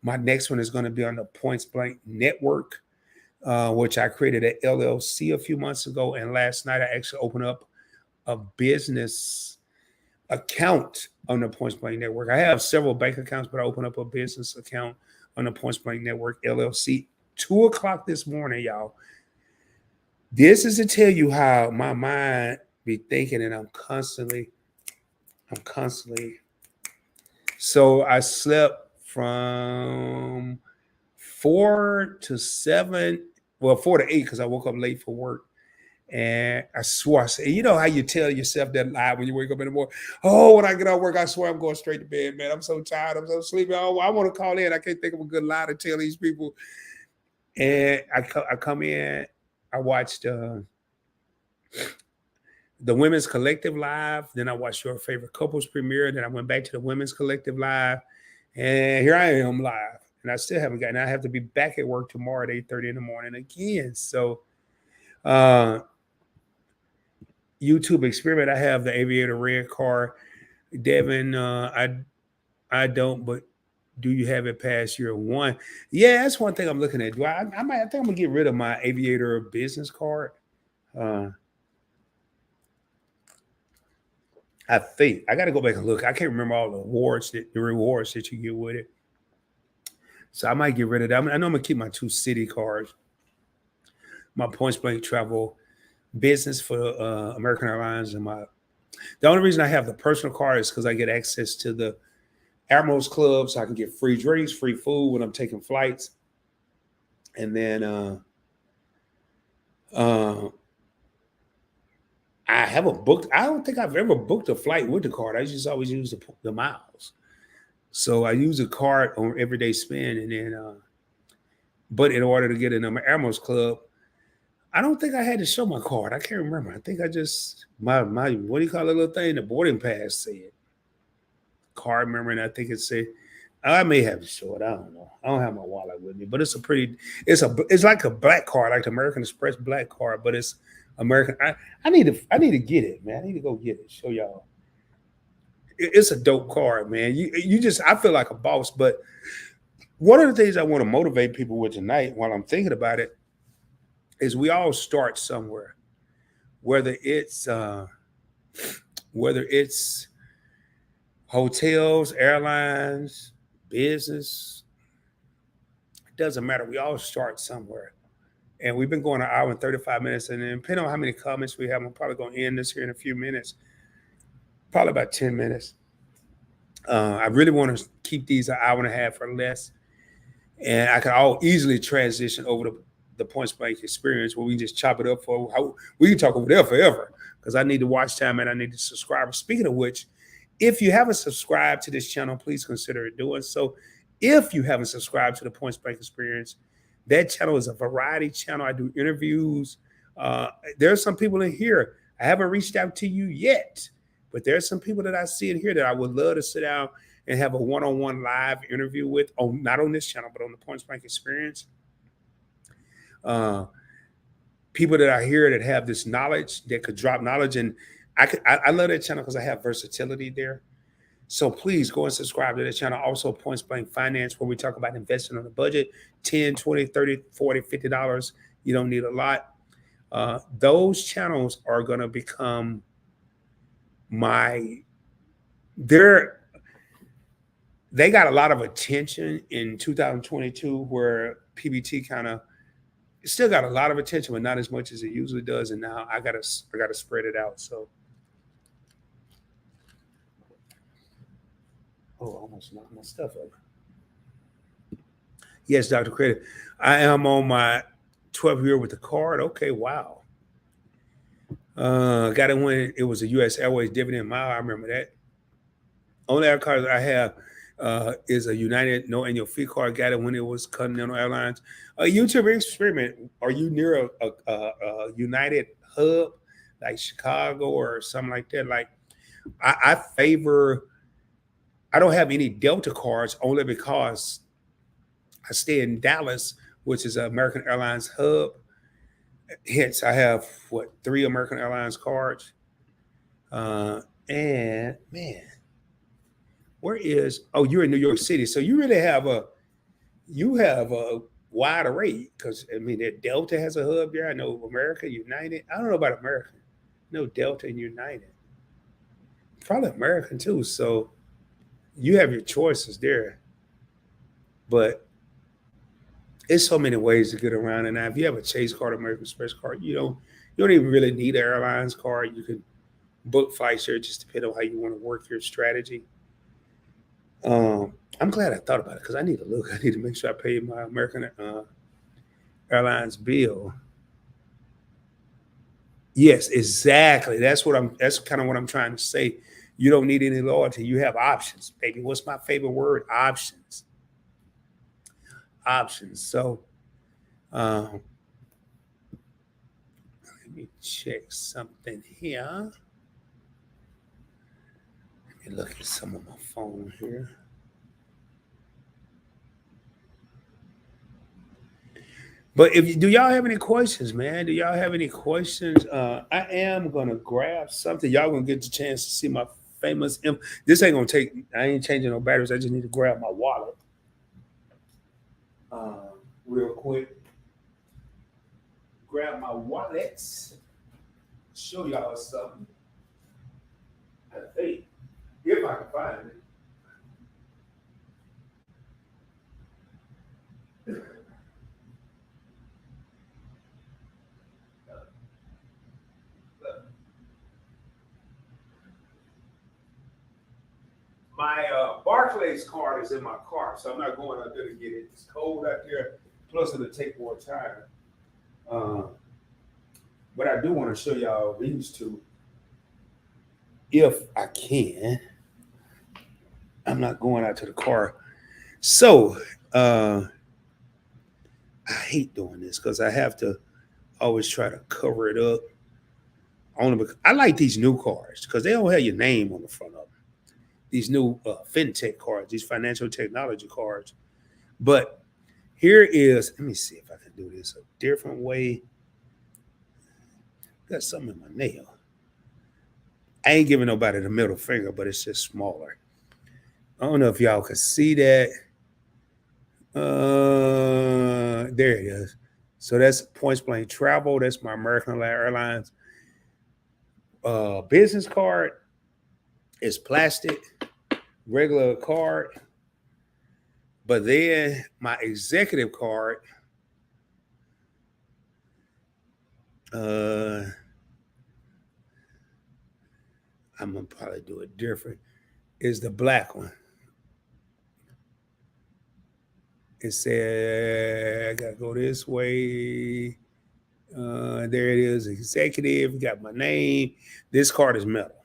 My next one is going to be on the Points Blank Network, which I created at LLC a few months ago. And last night I actually opened up a business account on the Points Blank Network. I have several bank accounts, but I opened up a business account on the Points Blank Network LLC 2 o'clock this morning, y'all. This is to tell you how my mind be thinking, and I'm constantly. So I slept from 4 to 7, well, 4 to 8 because I woke up late for work. And I swore, I said, you know how you tell yourself that lie when you wake up in the morning? Oh, when I get out of work, I swear I'm going straight to bed, man. I'm so tired. I'm so sleepy. Oh, I want to call in. I can't think of a good lie to tell these people. And I come in. I watched the Women's Collective Live. Then I watched Your Favorite Couples premiere. Then I went back to the Women's Collective Live. And here I am live. And I still haven't gotten, I have to be back at work tomorrow at 8:30 in the morning again. So, YouTube experiment. I have the Aviator Red Card. Devin, I don't, but do you have it past year 1? Yeah, that's one thing I'm looking at. I think I'm gonna get rid of my Aviator business card. I think I got to go back and look. I can't remember all the rewards that you get with it. So I might get rid of that. I know I'm gonna keep my 2 city cards, my Points Blank Travel business for American Airlines, and the only reason I have the personal card is because I get access to the Admirals Club, so I can get free drinks, free food when I'm taking flights. And then I haven't booked. I don't think I've ever booked a flight with the card. I just always use the miles. So I use a card on everyday spend, and then but in order to get in the Admirals Club, I don't think I had to show my card. I can't remember. I think I just my what do you call that little thing? The boarding pass said card member, and I think it said I may have to show it. I don't know. I don't have my wallet with me, but it's like a black card, like the American Express black card, but it's American. I need to get it, man. I need to go get it. Show y'all. It's a dope card, man. You just I feel like a boss. But one of the things I want to motivate people with tonight, while I'm thinking about it, is we all start somewhere, whether it's hotels, airlines, business. It doesn't matter. We all start somewhere. And we've been going an hour and 35 minutes. And then depending on how many comments we have, I'm probably going to end this here in a few minutes, probably about 10 minutes. I really want to keep these an hour and a half or less. And I can all easily transition over to the Points Blank Experience, where we just chop it up for how we can talk over there forever, because I need to watch time and I need to subscribe. Speaking of which, if you haven't subscribed to this channel, please consider doing so. If you haven't subscribed to the Points Blank Experience, that channel is a variety channel. I do interviews. There are some people in here. I haven't reached out to you yet, but there's some people that I see in here that I would love to sit down and have a one-on-one live interview with, not on this channel, but on the Points Blank Experience. People that are here that have this knowledge, that could drop knowledge. And I love that channel because I have versatility there. So please go and subscribe to the channel. Also, Points Blank Finance, where we talk about investing on a budget, $10, $20, $30, $40, $50. You don't need a lot. Those channels are going to become they got a lot of attention in 2022, where PBT kind of still got a lot of attention, but not as much as it usually does. And now I gotta spread it out. So, almost knocked my stuff over. Yes, Dr. Credit. I am on my 12th year with the card. Okay, wow. Got it when it was a U.S. Airways dividend mile. I remember that. Only air card I have is a United no annual fee card. Got it when it was Continental Airlines. YouTube experiment. Are you near a United hub like Chicago or something like that? Like I don't have any Delta cards, only because I stay in Dallas, which is an American Airlines hub. Hence, I have 3 American Airlines cards. And man, where is? Oh, you're in New York City, so you really have a wide array, because I mean, Delta has a hub there. I know American, United. I don't know about American. No, Delta and United. Probably American too. So you have your choices there, but it's so many ways to get around. And now, if you have a Chase card, American Express card, you don't even really need an airlines card. You can book flights there, just depending on how you want to work your strategy. I'm glad I thought about it, because I need to look. I need to make sure I pay my American Airlines bill. Yes, exactly. That's kind of what I'm trying to say. You don't need any loyalty. You have options, baby. What's my favorite word? Options. Options. So let me check something here. Let me look at some of my phone here. But do y'all have any questions, man? Do y'all have any questions? I am gonna grab something. Y'all gonna get the chance to see my famous. This ain't gonna take. I ain't changing no batteries. I just need to grab my wallet real quick. Grab my wallet. Show y'all something. I think, if I can find it. My Barclays card is in my car, so I'm not going out there to get it. It's cold out there, plus it'll take more time. But I do want to show y'all these two, if I can. I'm not going out to the car. So I hate doing this, because I have to always try to cover it up. Only because I like these new cards, because they don't have your name on the front of them. These new fintech cards, these financial technology cards. But here is, let me see if I can do this a different way. Got something in my nail. I ain't giving nobody the middle finger, but it's just smaller. I don't know if y'all can see that. There it is. So that's Points Blank Travel. That's my American Airlines business card. It's plastic, regular card. But then my executive card, I'm gonna probably do it different, is the black one. It said I gotta go this way. There it is, executive. You got my name. This card is metal.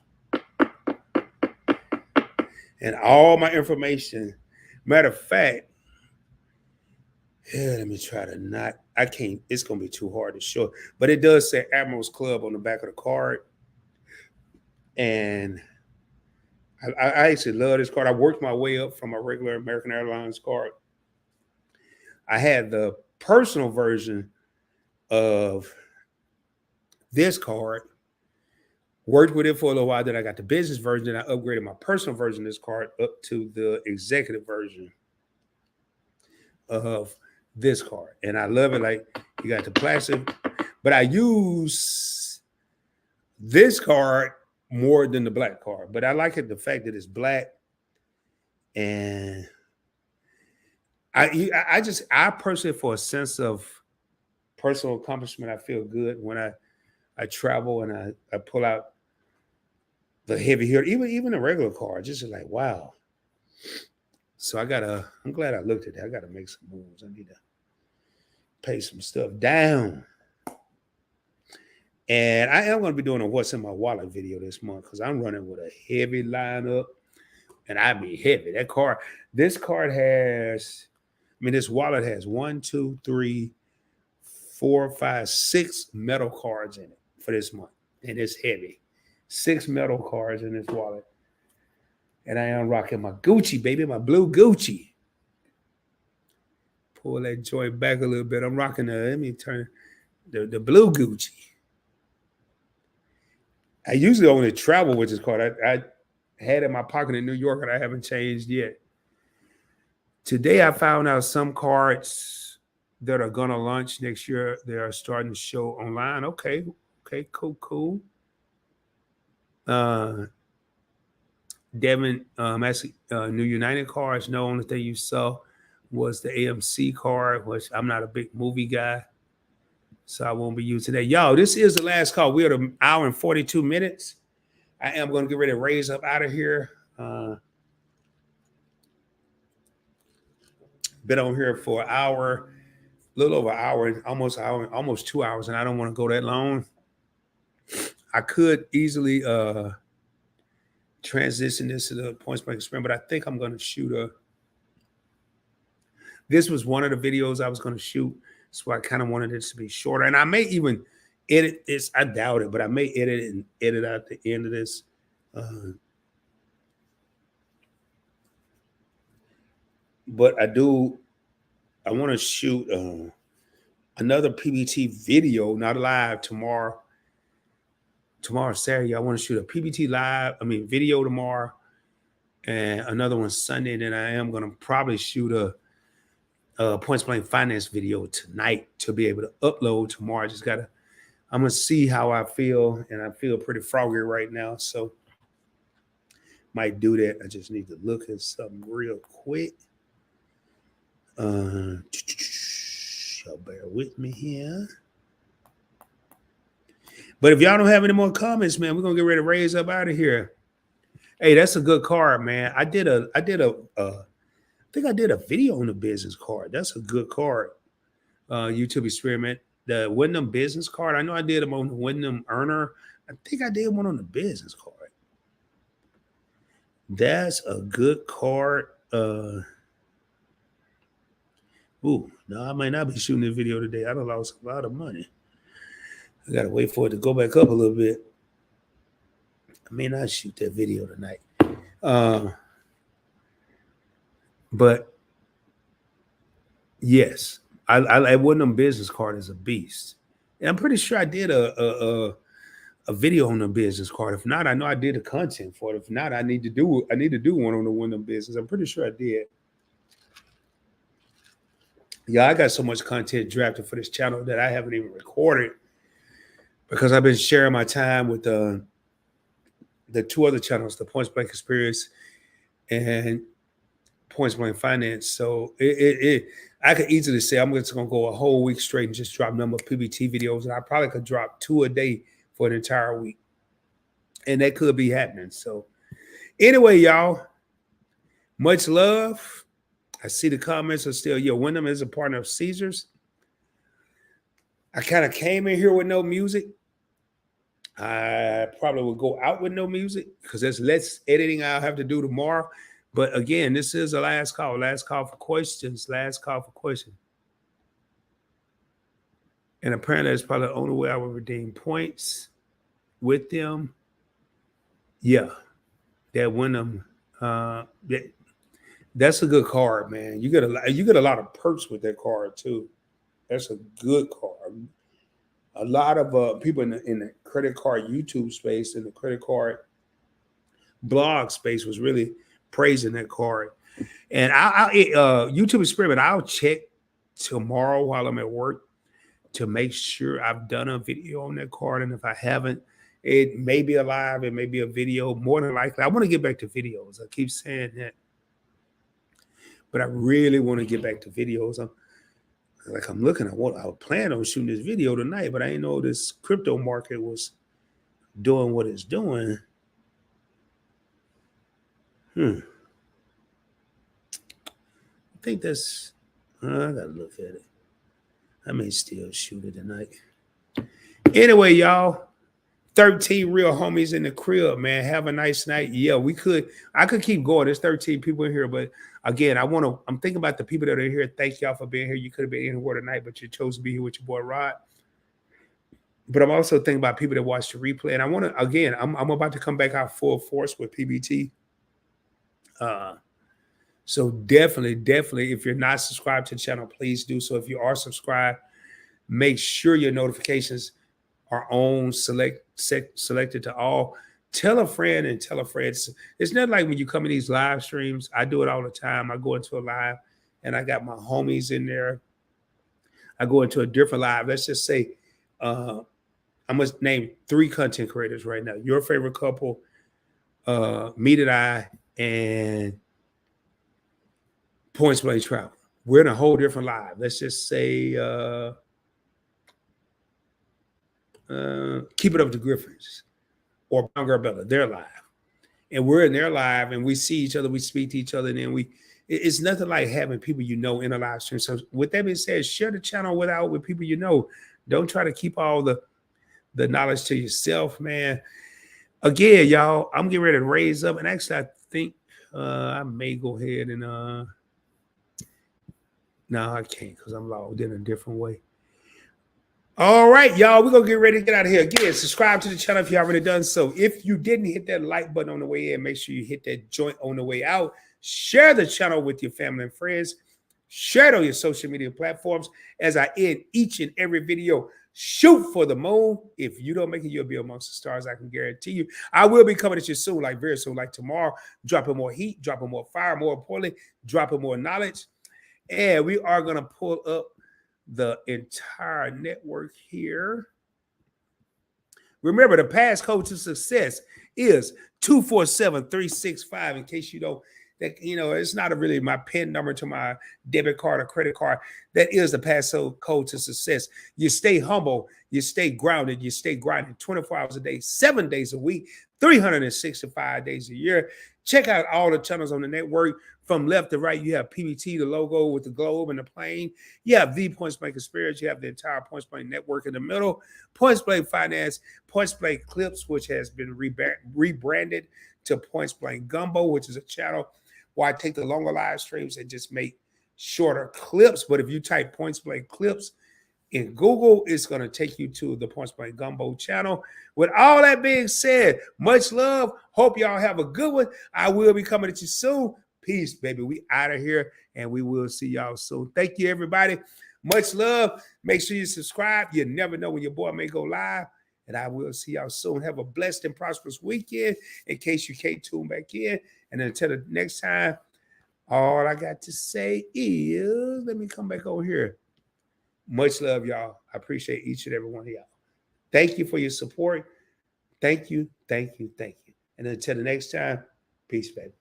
And all my information. Matter of fact, let me try to not. I can't. It's gonna be too hard to show. But it does say Admiral's Club on the back of the card, and I actually love this card. I worked my way up from a regular American Airlines card. I had the personal version of this card. Worked with it for a little while. Then I got the business version. Then I upgraded my personal version of this card up to the executive version of this card. And I love it. Like, you got the plastic. But I use this card more than the black card. But I like it, the fact that it's black. And I personally, for a sense of personal accomplishment, I feel good when I travel and I pull out the heavy hitter, even a regular card, just like, wow. So I'm glad I looked at that. I gotta make some moves. I need to pay some stuff down. And I am gonna be doing a what's in my wallet video this month because I'm running with a heavy lineup. And I mean heavy. This wallet has 1, 2, 3, 4, 5, 6 metal cards in it for this month. And it's heavy. 6 metal cards in this wallet. And I am rocking my Gucci, baby, my blue Gucci. Pull that joint back a little bit. I'm rocking let me turn the blue Gucci. I usually only travel with this card. I had it in my pocket in New York and I haven't changed yet. Today I found out some cards that are gonna launch next year, they are starting to show online. Okay, cool. Devin, actually, New United cards. No, only thing you saw was the AMC card, which I'm not a big movie guy, so I won't be using that. Y'all, this is the last call. We're at an hour and 42 minutes. I am going to get ready to raise up out of here. Been on here for an hour, a little over an hour, almost 2 hours, and I don't want to go that long. I could easily transition this to the points blank experiment, but I think I'm going to shoot this was one of the videos I was going to shoot, so I kind of wanted it to be shorter. And I may even edit this. I doubt it, but I may edit out the end of this. But I want to shoot another PBT video, not live, tomorrow. Tomorrow's Saturday. I want to shoot a PBT video tomorrow, and another one Sunday. And then I am going to probably shoot a points blank finance video tonight to be able to upload tomorrow. I'm going to see how I feel, and I feel pretty froggy right now, so might do that. I just need to look at something real quick. Y'all bear with me here. But if y'all don't have any more comments, man, we're gonna get ready to raise up out of here. Hey, that's a good card, man. I think I did a video on the business card. That's a good card. YouTube experiment. The Wyndham business card. I know I did them on the Wyndham Earner. I think I did one on the business card. That's a good card. I might not be shooting the video today. I done lost a lot of money. I gotta wait for it to go back up a little bit. I may not shoot that video tonight. But yes, I Wyndham business card is a beast. And I'm pretty sure I did a video on the business card. If not, I know I did the content for it. If not, I need to do one on the Wyndham business. I'm pretty sure I did. Yeah, I got so much content drafted for this channel that I haven't even recorded because I've been sharing my time with the 2 other channels, the Points Blank Experience and Points Blank Finance. So I could easily say I'm just going to go a whole week straight and just drop number of PBT videos, and I probably could drop 2 a day for an entire week, and that could be happening. So anyway, y'all, much love. I see the comments are still, Wyndham is a partner of Caesars. I kind of came in here with no music. I probably will go out with no music because there's less editing I'll have to do tomorrow. But again, this is the last call for questions, last call for questions. And apparently that's probably the only way I will redeem points with them. Yeah, that Wyndham, that's a good card, man. You get a lot of perks with that card too. That's a good card. A lot of people in the credit card YouTube space and the credit card blog space was really praising that card. And YouTube experiment, I'll check tomorrow while I'm at work to make sure I've done a video on that card. And if I haven't, it may be a live, it may be a video. More than likely, I want to get back to videos. I keep saying that, but I really want to get back to videos. I'm looking. I was planning on shooting this video tonight, but I didn't know this crypto market was doing what it's doing. I think that's. I gotta look at it. I may still shoot it tonight. Anyway, y'all, 13 real homies in the crib, man. Have a nice night. Yeah, I could keep going. There's 13 people in here, but again, I'm thinking about the people that are here. Thank y'all for being here. You could have been anywhere tonight, but you chose to be here with your boy Rod. But I'm also thinking about people that watch the replay. And I want to, again, I'm about to come back out full force with PBT. So definitely, if you're not subscribed to the channel, please do so. If you are subscribed, make sure your notifications are on, selected to all. Tell a friend and tell a friend. It's not like when you come in these live streams. I do it all the time. I go into a live and I got my homies in there. I go into a different live. Let's just say I'm going to name 3 content creators right now. Your favorite couple, Meet and I, and Points Play Travel. We're in a whole different live. Let's just say Keep It Up to Griffins or Brown Girl Bella. They're live. And we're in their live and we see each other, we speak to each other, and then it's nothing like having people you know in a live stream. So with that being said, share the channel with people you know. Don't try to keep all the knowledge to yourself, man. Again, y'all, I'm getting ready to raise up. And actually, I think I may go ahead and no, I can't because I'm logged in a different way. All right, y'all, we're going to get ready to get out of here. Again, subscribe to the channel if you already done so. If you didn't hit that like button on the way in, make sure you hit that joint on the way out. Share the channel with your family and friends. Share it on your social media platforms. As I end each and every video, shoot for the moon. If you don't make it, you'll be amongst the stars. I can guarantee you. I will be coming at you soon, like very soon, like tomorrow, dropping more heat, dropping more fire, more importantly, dropping more knowledge. And we are going to pull up the entire network here. Remember, the passcode to success is 247365. In case you don't, it's not really my PIN number to my debit card or credit card. That is the passcode to success. You stay humble, you stay grounded, you stay grinding 24 hours a day, 7 days a week, 365 days a year. Check out all the channels on the network. From left to right, you have PBT, the logo with the globe and the plane. You have the Points Blank Experience. You have the entire Points Blank network in the middle. Points Blank Finance, Points Blank Clips, which has been rebranded to Points Blank Gumbo, which is a channel where I take the longer live streams and just make shorter clips. But if you type Points Blank Clips in Google, it's going to take you to the Points Blank Gumbo channel. With all that being said, much love. Hope y'all have a good one. I will be coming at you soon. Peace, baby. We out of here, and we will see y'all soon. Thank you, everybody. Much love. Make sure you subscribe. You never know when your boy may go live, and I will see y'all soon. Have a blessed and prosperous weekend in case you can't tune back in. And until the next time, all I got to say is, let me come back over here. Much love, y'all. I appreciate each and every one of y'all. Thank you for your support. Thank you, thank you, thank you. And until the next time, peace, baby.